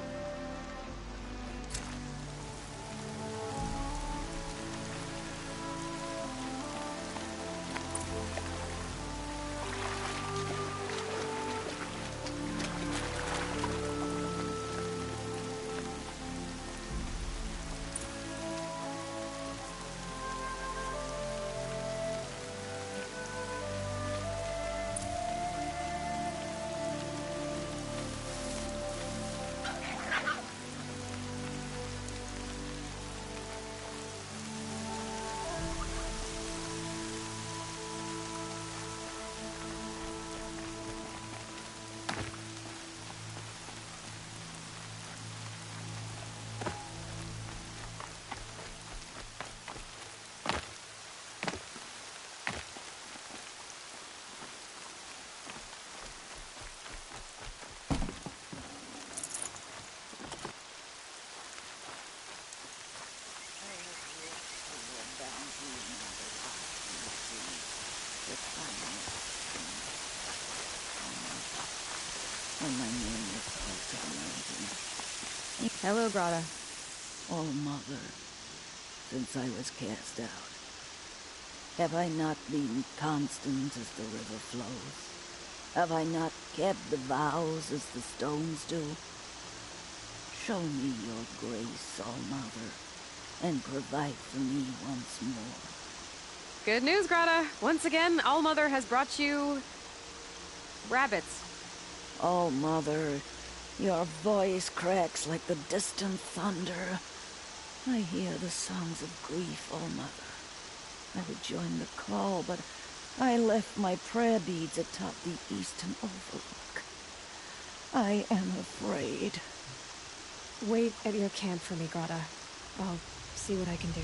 and my name is Alta Mountain. Hello, Grata. Oh, Mother, since I was cast out, have I not been constant as the river flows? Have I not kept the vows as the stones do? Show me your grace, All-Mother, and provide for me once more. Good news, Grata. Once again, All-Mother has brought you... rabbits. All-Mother, your voice cracks like the distant thunder. I hear the songs of grief, All-Mother. I would join the call, but I left my prayer beads atop the eastern overlook. I am afraid. Wait at your camp for me, Grata. I'll see what I can do.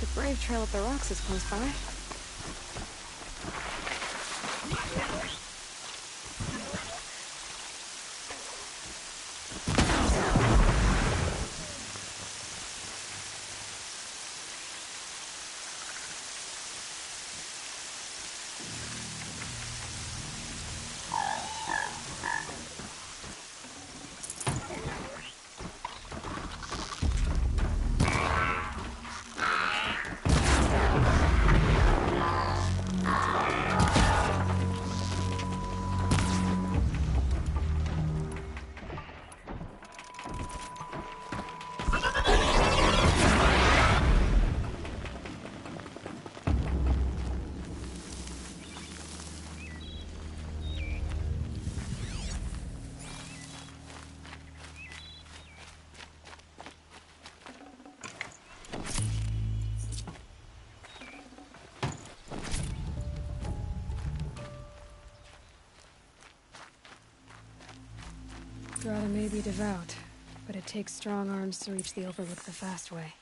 The Brave Trail up the rocks is close by. Grata may be devout, but it takes strong arms to reach the Overlook the fast way.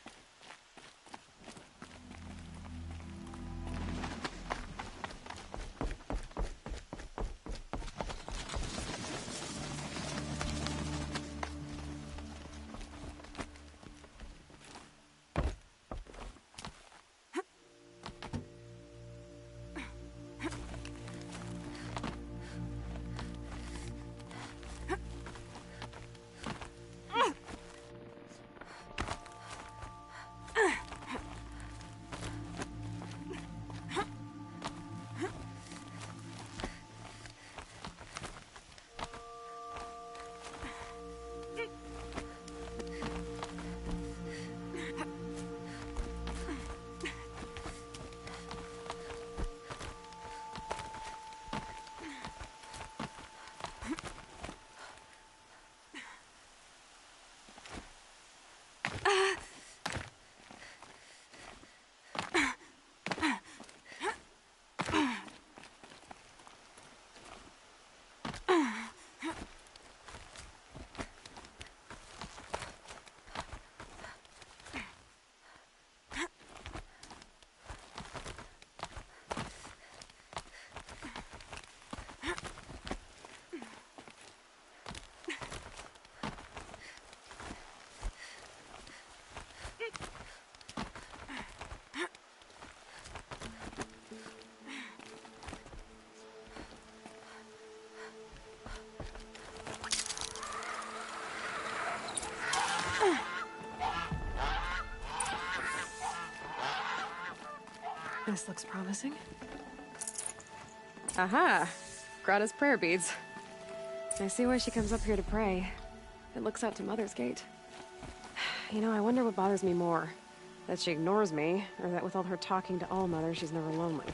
This looks promising. Aha! Grata's prayer beads. I see why she comes up here to pray. It looks out to Mother's Gate. You know, I wonder what bothers me more. That she ignores me, or that with all her talking to All-Mother, she's never lonely.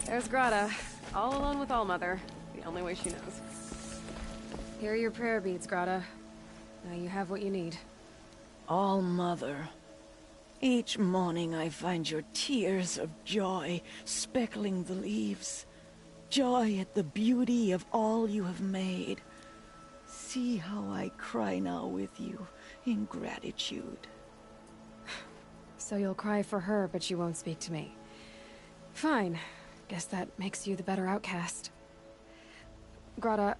There's Grata, all alone with All-Mother, the only way she knows. Here are your prayer beads, Grata. Now you have what you need. All-Mother, each morning I find your tears of joy speckling the leaves. Joy at the beauty of all you have made. See how I cry now with you in gratitude. So you'll cry for her, but you won't speak to me. Fine. Guess that makes you the better outcast. Grata,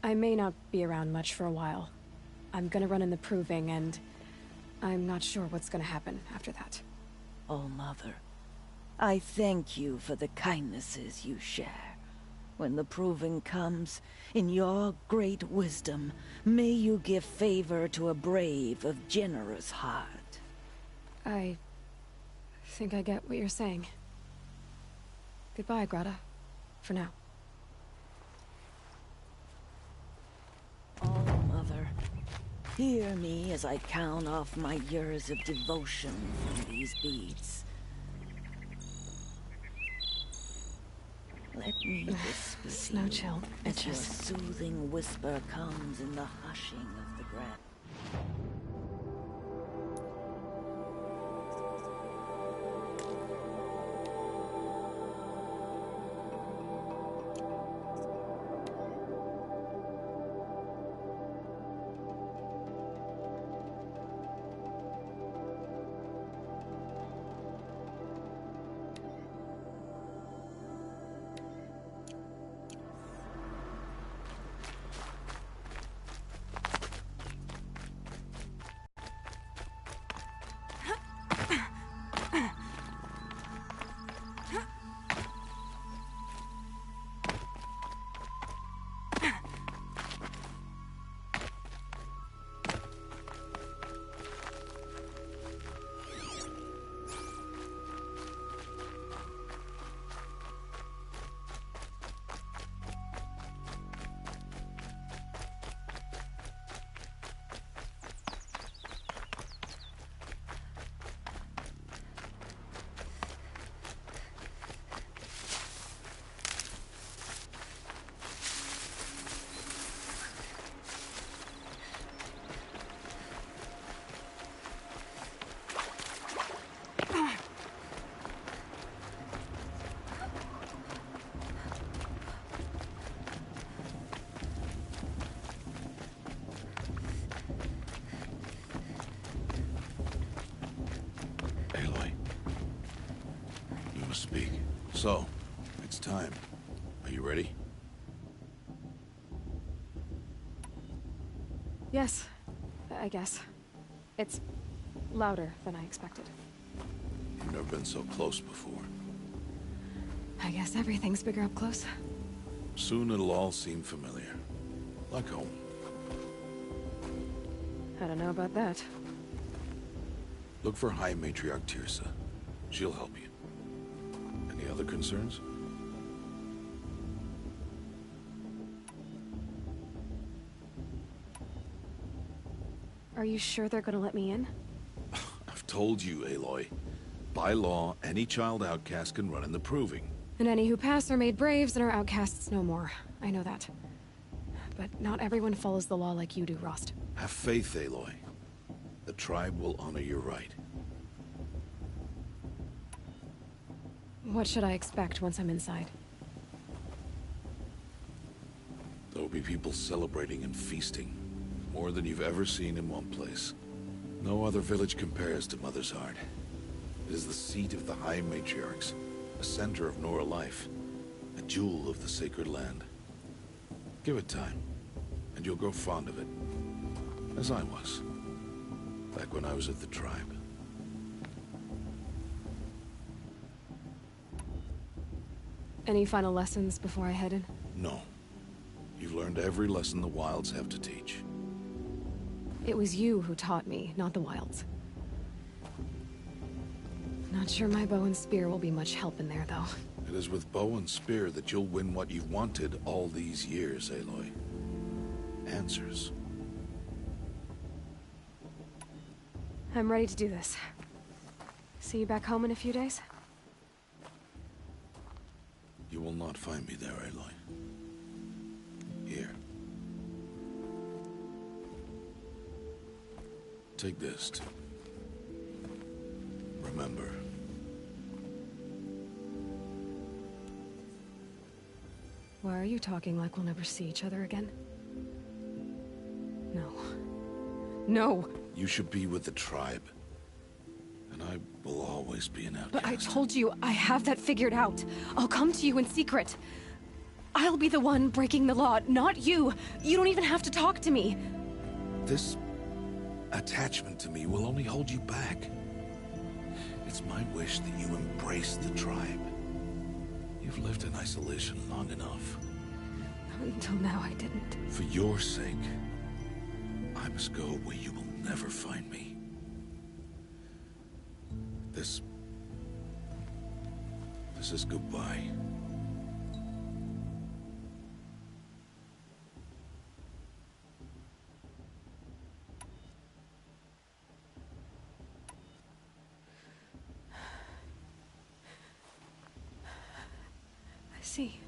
I may not be around much for a while. I'm gonna run in the proving, and I'm not sure what's gonna happen after that. All-Mother, I thank you for the kindnesses you share. When the proving comes, in your great wisdom, may you give favor to a brave of generous heart. I think I get what you're saying. Goodbye, Grata. For now. All-Mother, hear me as I count off my years of devotion from these beads. Let me whisper Snow chill, as your bitches. soothing whisper comes in the hushing of the grass. to speak. So, it's time. Are you ready? Yes, I guess. It's louder than I expected. You've never been so close before. I guess everything's bigger up close. Soon it'll all seem familiar. Like home. I don't know about that. Look for High Matriarch Teersa. She'll help you. Any other concerns? Are you sure they're gonna let me in? I've told you, Aloy. By law, any child outcast can run in the Proving. And any who pass are made braves and are outcasts no more. I know that. But not everyone follows the law like you do, Rost. Have faith, Aloy. The tribe will honor your right. What should I expect once I'm inside? There will be people celebrating and feasting. More than you've ever seen in one place. No other village compares to Mother's Heart. It is the seat of the High Matriarchs, a center of Nora life, a jewel of the sacred land. Give it time, and you'll grow fond of it. As I was, back when I was at the tribe. Any final lessons before I head in? No. You've learned every lesson the Wilds have to teach. It was you who taught me, not the Wilds. Not sure my bow and spear will be much help in there, though. It is with bow and spear that you'll win what you've wanted all these years, Aloy. Answers. I'm ready to do this. See you back home in a few days? You will not find me there, Aloy. Here. Take this, too. Remember. Why are you talking like we'll never see each other again? No. No! You should be with the tribe. And I will always be an outcast. But I told you, I have that figured out. I'll come to you in secret. I'll be the one breaking the law, not you. You don't even have to talk to me. This attachment to me will only hold you back. It's my wish that you embrace the tribe. You've lived in isolation long enough. Until now, I didn't. For your sake, I must go where you will never find me. This is goodbye. I see.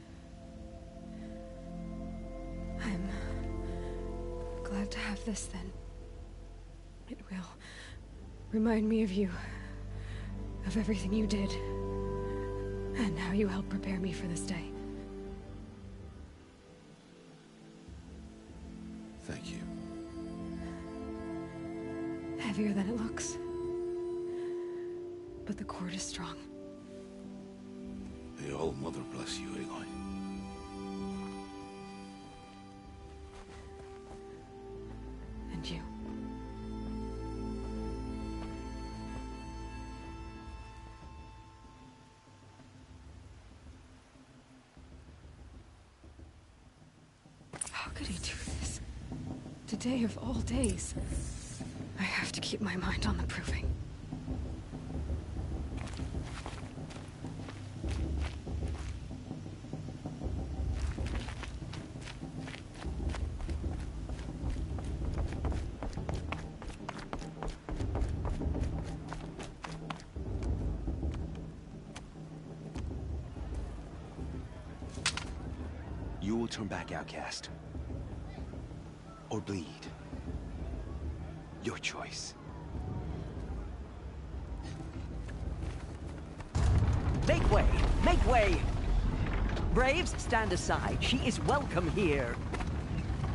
I'm glad to have this then. It will remind me of you. Of everything you did. And how you helped prepare me for this day. Thank you. Heavier than it looks. But the cord is strong. May All-Mother bless you, Aloy. And you. How could he do this? Today of all days. I have to keep my mind on the Proving. You will turn back, outcast. Or bleed. Your choice. Make way! Make way! Braves, stand aside. She is welcome here.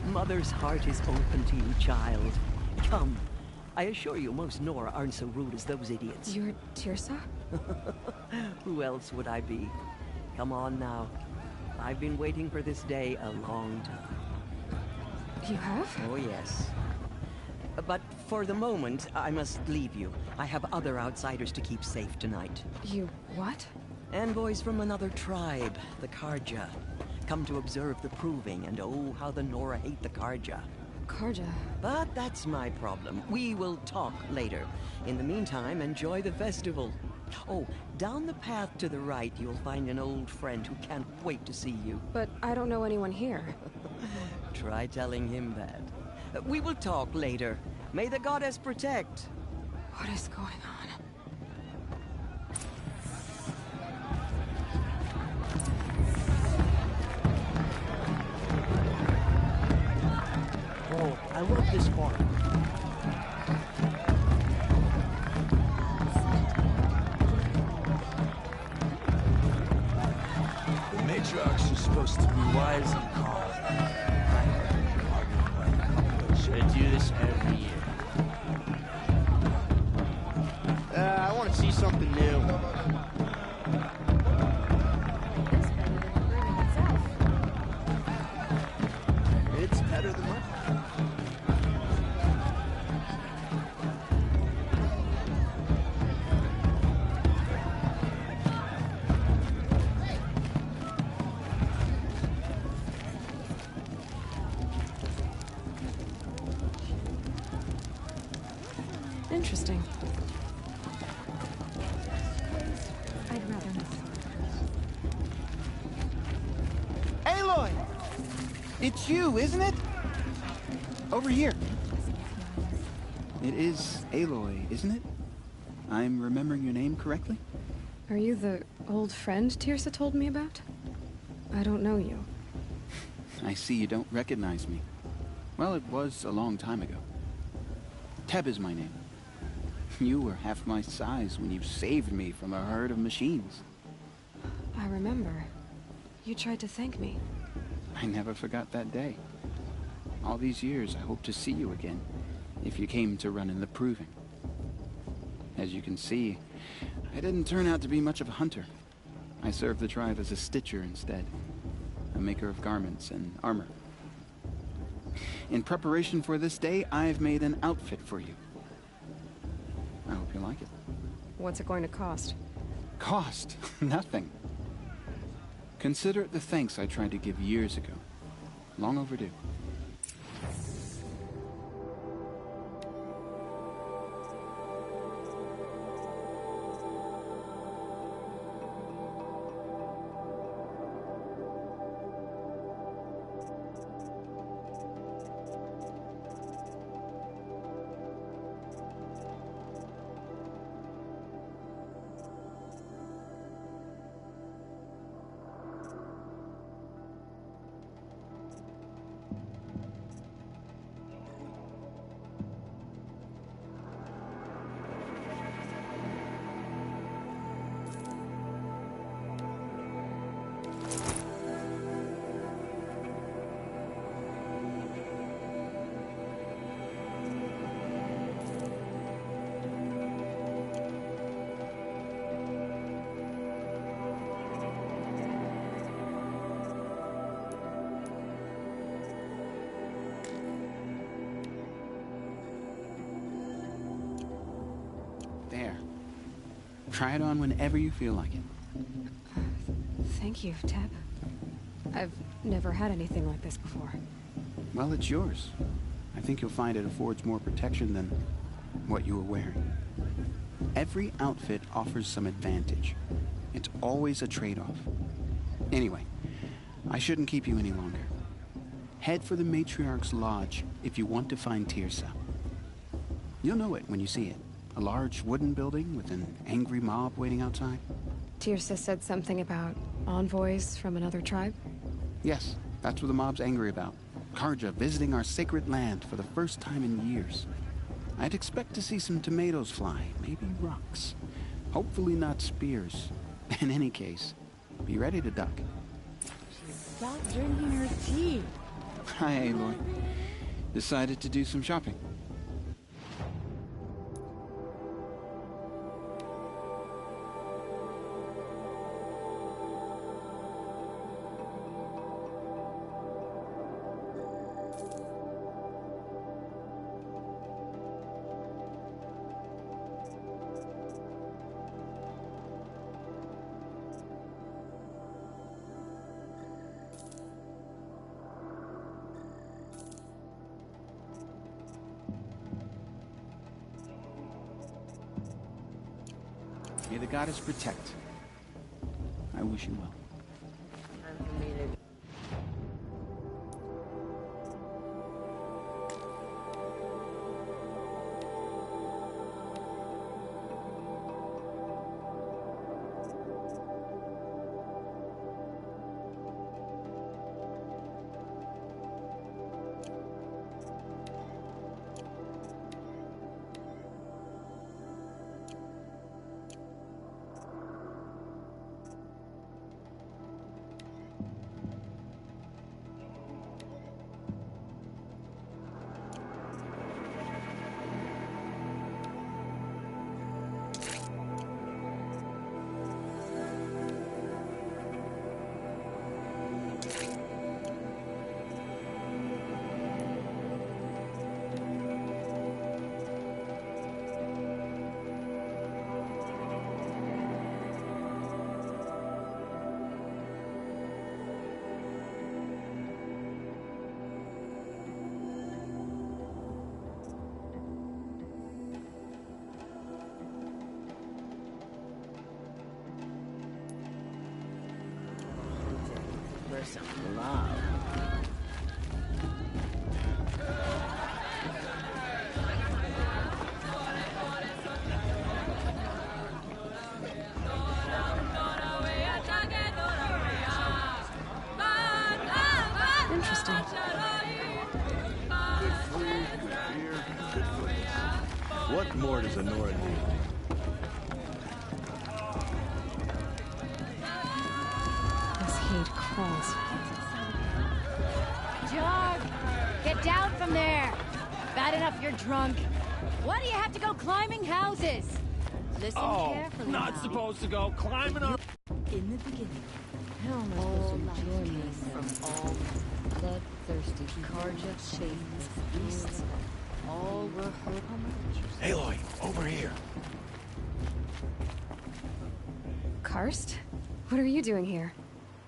Mother's heart is open to you, child. Come. I assure you most Nora aren't so rude as those idiots. You're Teersa? Who else would I be? Come on now. I've been waiting for this day a long time. You have? Oh, yes. But for the moment, I must leave you. I have other outsiders to keep safe tonight. You what? Envoys from another tribe, the Carja. Come to observe the proving, and oh, how the Nora hate the Carja. Carja? But that's my problem. We will talk later. In the meantime, enjoy the festival. Oh, down the path to the right, you'll find an old friend who can't wait to see you. But I don't know anyone here. Try telling him that. We will talk later. May the goddess protect. What is going on? Oh, I love this part. The matriarchs are supposed to be wise and calm. Should do this every year. I want to see something new. It's better than mine. Interesting. I'd rather not. Aloy! It's you, isn't it? Over here. It is Aloy, isn't it? I'm remembering your name correctly? Are you the old friend Tirsa told me about? I don't know you. I see you don't recognize me. Well, it was a long time ago. Teb is my name. You were half my size when you saved me from a herd of machines. I remember. You tried to thank me. I never forgot that day. All these years, I hope to see you again, if you came to run in the Proving. As you can see, I didn't turn out to be much of a hunter. I served the tribe as a stitcher instead, a maker of garments and armor. In preparation for this day, I've made an outfit for you. I hope you like it. What's it going to cost? Cost? Nothing. Consider it the thanks I tried to give years ago. Long overdue. There. Try it on whenever you feel like it. Thank you, Teb. I've never had anything like this before. Well, it's yours. I think you'll find it affords more protection than what you were wearing. Every outfit offers some advantage. It's always a trade-off. Anyway, I shouldn't keep you any longer. Head for the Matriarch's Lodge if you want to find Tirsa. You'll know it when you see it. A large wooden building with an angry mob waiting outside. Tirsa said something about envoys from another tribe? Yes, that's what the mob's angry about. Carja visiting our sacred land for the first time in years. I'd expect to see some tomatoes fly, maybe rocks. Hopefully not spears. In any case, be ready to duck. Stop drinking her tea. Hi, Aloy. Decided to do some shopping. May the goddess protect. I wish you well. For some love. Interesting. Good food, good beer, good foods. What more does Anora need? This heat crawls. Jog! Get down from there! Bad enough you're drunk. Why do you have to go climbing houses? Listen carefully not now. supposed to go climbing up. In the beginning, all enjoyment from all bloodthirsty Carja chains, beasts, all were her. Aloy, over here. Karst? What are you doing here?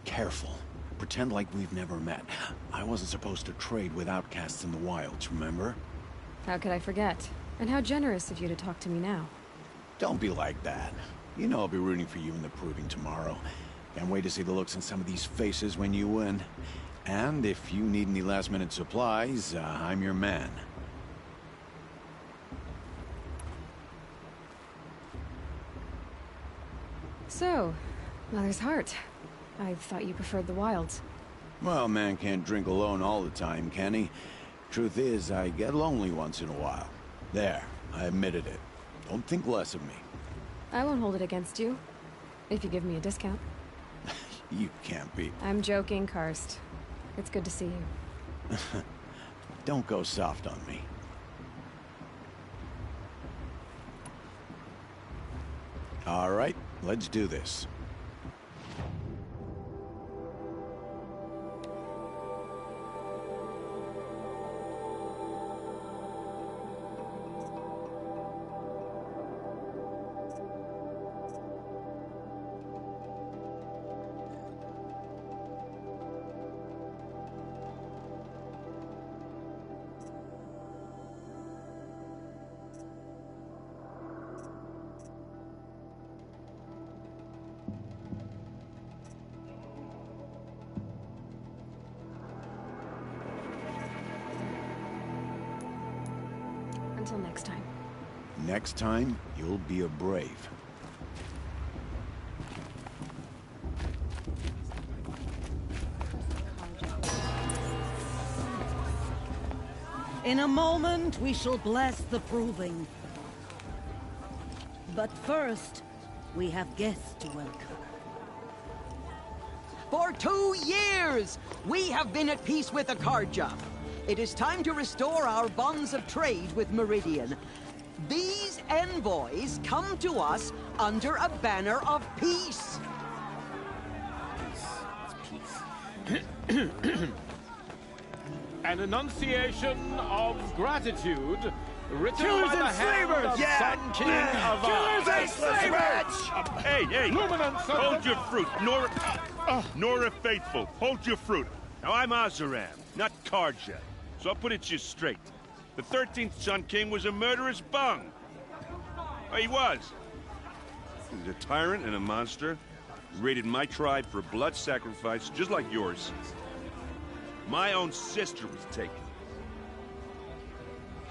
Careful. Pretend like we've never met. I wasn't supposed to trade with outcasts in the wilds, remember? How could I forget? And how generous of you to talk to me now. Don't be like that. You know I'll be rooting for you in the proving tomorrow. Can't wait to see the looks on some of these faces when you win. And if you need any last-minute supplies, I'm your man. So, Mother's Heart. I thought you preferred the wilds. Well, man can't drink alone all the time, can he? Truth is, I get lonely once in a while. There, I admitted it. Don't think less of me. I won't hold it against you. If you give me a discount. You can't be. I'm joking, Karst. It's good to see you. Don't go soft on me. All right, let's do this. Until next time. Next time, you'll be a brave. In a moment, we shall bless the proving. But first, we have guests to welcome. For 2 years, we have been at peace with the Carja. It is time to restore our bonds of trade with Meridian. These envoys come to us under a banner of peace. An enunciation of gratitude written Killers by the and hand slavers! of Yeah! Sun King of Killers and slavers! Hey! Luminance of Hold the- your fruit, Nora Faithful. Hold your fruit. Now I'm Azaram, not Carja, so I'll put it just straight. The 13th Sun King was a murderous bung. He was. He's a tyrant and a monster. He raided my tribe for blood sacrifice, just like yours. My own sister was taken.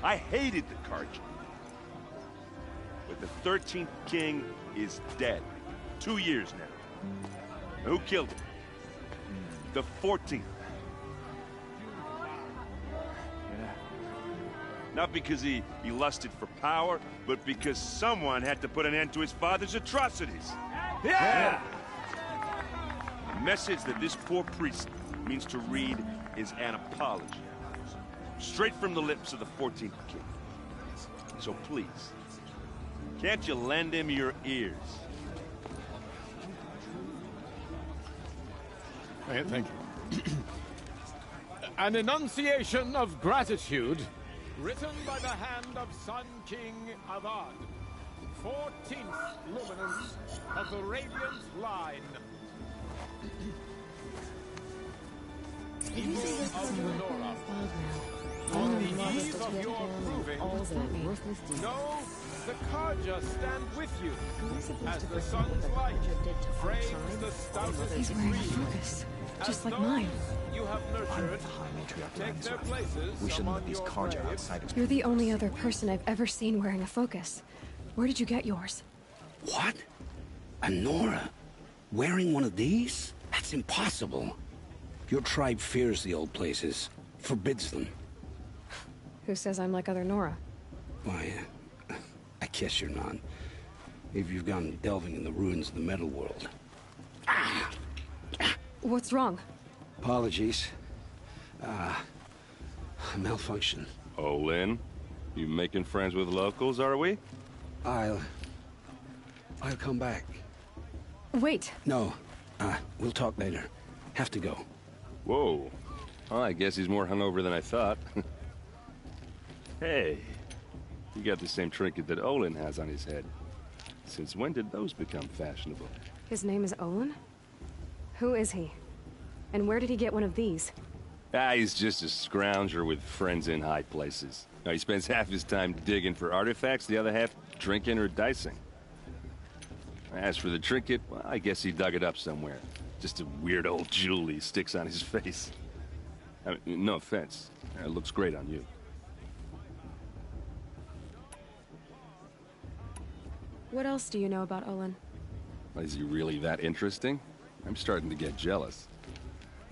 I hated the Carja. But the 13th king is dead. 2 years now. Who killed him? The 14th. Not because he lusted for power, but because someone had to put an end to his father's atrocities. Yeah! The message that this poor priest means to read is an apology. Straight from the lips of the 14th king. So please, can't you lend him your ears? Thank you. An enunciation of gratitude written by the hand of Sun King Avad, 14th luminance of the Radiant Line. People of Lenora, on the eve of your proving, know the Carja stand with you, as the sun's light frames the stoutest He's wearing a tree. focus, just As like mine. You have nurtured, take their places. We shouldn't let among these your Carja braves. outsiders. You're the only other person I've ever seen wearing a focus. Where did you get yours? What? A Nora? Wearing one of these? That's impossible. Your tribe fears the old places, forbids them. Who says I'm like other Nora? Why, I guess you're not. If you've gone delving in the ruins of the metal world. What's wrong? Apologies. Malfunction. Oh, Lynn, you making friends with locals, are we? I'll come back. Wait. No, we'll talk later. Have to go. Whoa. Well, I guess he's more hungover than I thought. Hey, you got the same trinket that Olin has on his head. Since when did those become fashionable? His name is Olin? Who is he? And where did he get one of these? He's just a scrounger with friends in high places. Now, he spends half his time digging for artifacts, the other half drinking or dicing. As for the trinket, well, I guess he dug it up somewhere. Just a weird old jewel he sticks on his face. I mean, no offense. It looks great on you. What else do you know about Olin? Is he really that interesting? I'm starting to get jealous.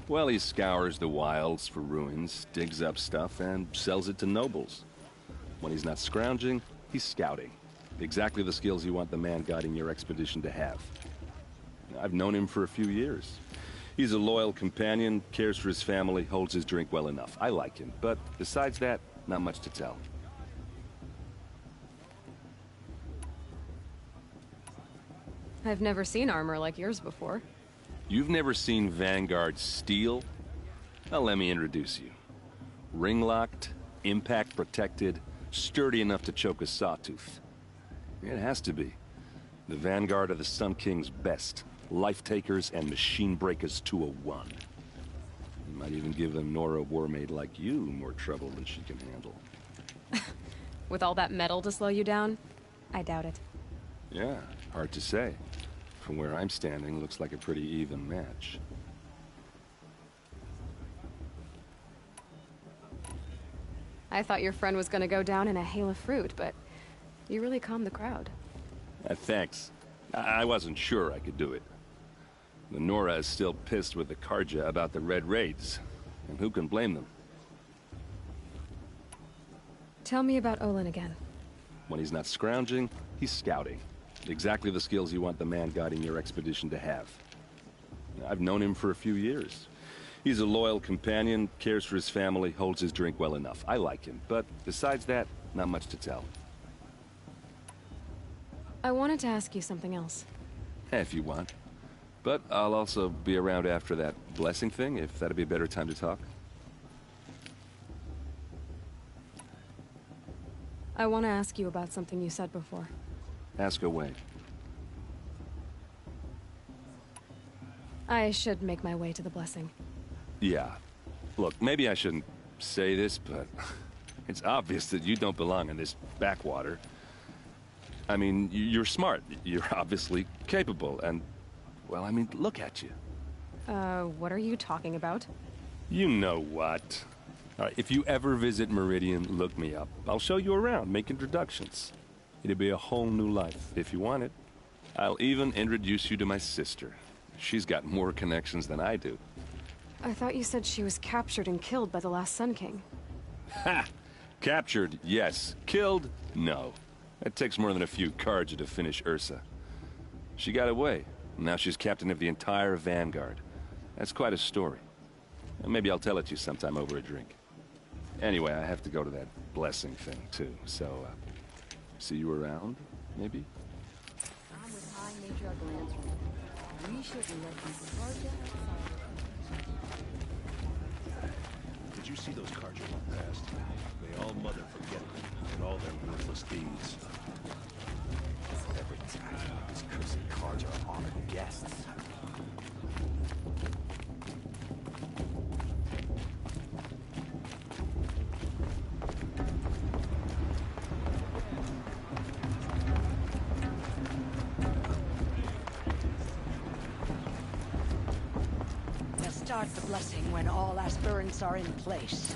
Well, he scours the wilds for ruins, digs up stuff, and sells it to nobles. When he's not scrounging, he's scouting. Exactly the skills you want the man guiding your expedition to have. I've known him for a few years. He's a loyal companion, cares for his family, holds his drink well enough. I like him, but besides that, not much to tell. I've never seen armor like yours before. You've never seen Vanguard steel? Well, let me introduce you. Ring-locked, impact-protected, sturdy enough to choke a sawtooth. It has to be. The Vanguard are the Sun King's best. Life-takers and machine-breakers to a one. Might even give a Nora warmaid like you more trouble than she can handle. With all that metal to slow you down? I doubt it. Yeah, hard to say. From where I'm standing, looks like a pretty even match. I thought your friend was gonna go down in a hail of fruit, but you really calmed the crowd. Thanks. I wasn't sure I could do it. The Nora is still pissed with the Carja about the Red Raids, and who can blame them? Tell me about Olin again. When he's not scrounging, he's scouting. Exactly the skills you want the man guiding your expedition to have. I've known him for a few years. He's a loyal companion, cares for his family, holds his drink well enough. I like him, but besides that, not much to tell. I wanted to ask you something else. If you want. But I'll also be around after that blessing thing, if that'd be a better time to talk. I want to ask you about something you said before. Ask away. I should make my way to the blessing. Yeah. Look, maybe I shouldn't say this, but it's obvious that you don't belong in this backwater. I mean, you're smart. You're obviously capable, and... well, I mean, look at you. What are you talking about? You know what. All right, if you ever visit Meridian, look me up. I'll show you around, make introductions. It'll be a whole new life, if you want it. I'll even introduce you to my sister. She's got more connections than I do. I thought you said she was captured and killed by the last Sun King. Ha! Captured, yes. Killed, no. It takes more than a few Carja to finish Ursa. She got away. Now she's captain of the entire Vanguard. That's quite a story. Maybe I'll tell it to you sometime over a drink. Anyway, I have to go to that blessing thing, too. So, see you around, maybe? I'm with High Major Glantz. We shouldn't let these Carja Did you see those Carja walk past? May all mother forget them and all their worthless deeds. Every time these cursed Carja are honored guests. We'll start the blessing when all aspirants are in place.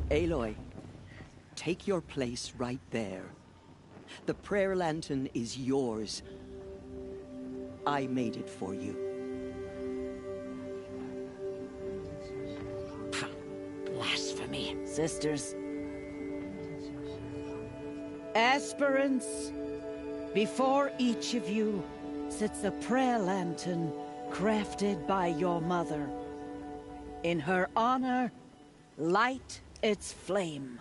Aloy, take your place right there. The prayer lantern is yours. I made it for you. Blasphemy. Sisters. Aspirants, before each of you sits a prayer lantern crafted by your mother. In her honor, light its flame.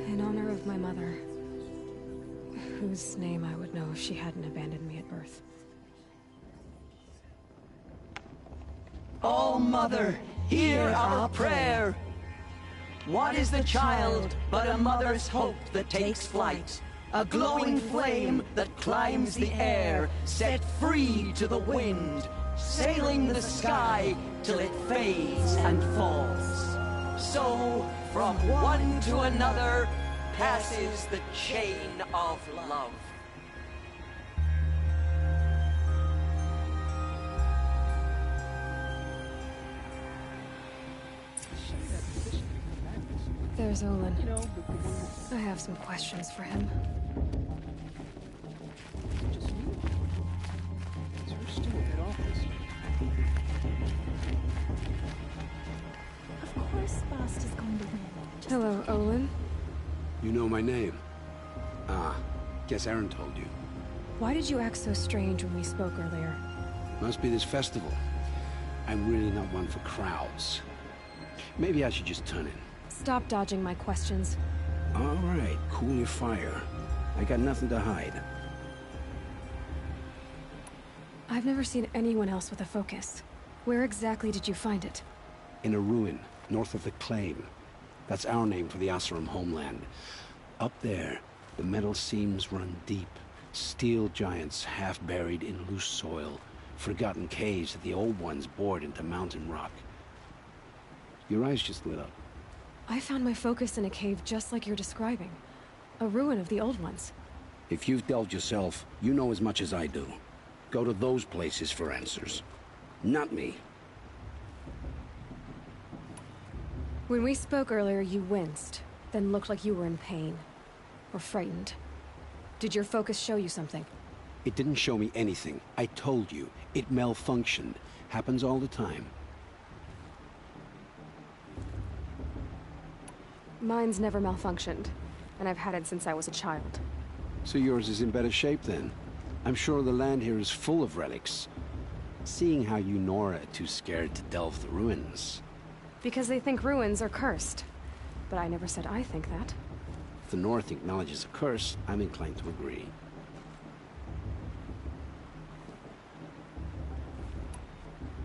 In honor of my mother, whose name I would know if she hadn't abandoned me at birth. All Mother, hear our prayer. What is the child but a mother's hope that takes flight? A glowing flame that climbs the air, set free to the wind, sailing the sky till it fades and falls. So, from one to another, passes the chain of love. There's Olin. I have some questions for him. Of course Bast is going to win. Hello, Olin. You know my name? Ah, guess Aaron told you. Why did you act so strange when we spoke earlier? Must be this festival. I'm really not one for crowds. Maybe I should just turn in. Stop dodging my questions. All right, cool your fire. I got nothing to hide. I've never seen anyone else with a focus. Where exactly did you find it? In a ruin, north of the Claim. That's our name for the Oseram homeland. Up there, the metal seams run deep. Steel giants half buried in loose soil. Forgotten caves that the old ones bored into mountain rock. Your eyes just lit up. I found my focus in a cave just like you're describing. A ruin of the old ones. If you've delved yourself, you know as much as I do. Go to those places for answers. Not me. When we spoke earlier, you winced, then looked like you were in pain. Or frightened. Did your focus show you something? It didn't show me anything. I told you. It malfunctioned. Happens all the time. Mine's never malfunctioned, and I've had it since I was a child. So yours is in better shape then. I'm sure the land here is full of relics. Seeing how you Nora are too scared to delve the ruins. Because they think ruins are cursed. But I never said I think that. If the North acknowledges a curse, I'm inclined to agree.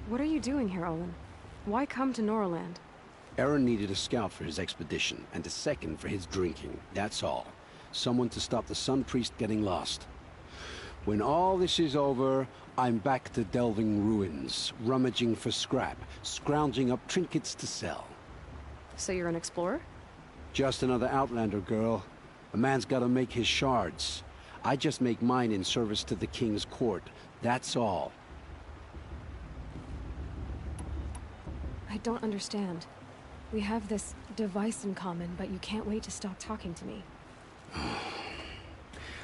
What are you doing here, Olin? Why come to Noraland? Aaron needed a scout for his expedition, and a second for his drinking. That's all. Someone to stop the Sun Priest getting lost. When all this is over, I'm back to delving ruins, rummaging for scrap, scrounging up trinkets to sell. So you're an explorer? Just another Outlander, girl. A man's gotta make his shards. I just make mine in service to the King's court. That's all. I don't understand. We have this device in common, but you can't wait to stop talking to me.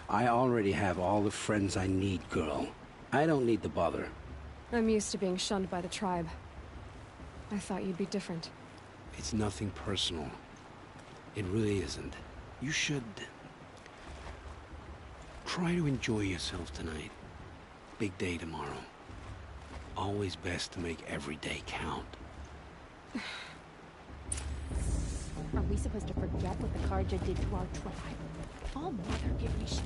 I already have all the friends I need, girl. I don't need the bother. I'm used to being shunned by the tribe. I thought you'd be different. It's nothing personal. It really isn't. You should... try to enjoy yourself tonight. Big day tomorrow. Always best to make every day count. Are we supposed to forget what the Carja did to our tribe? All Mother give me shit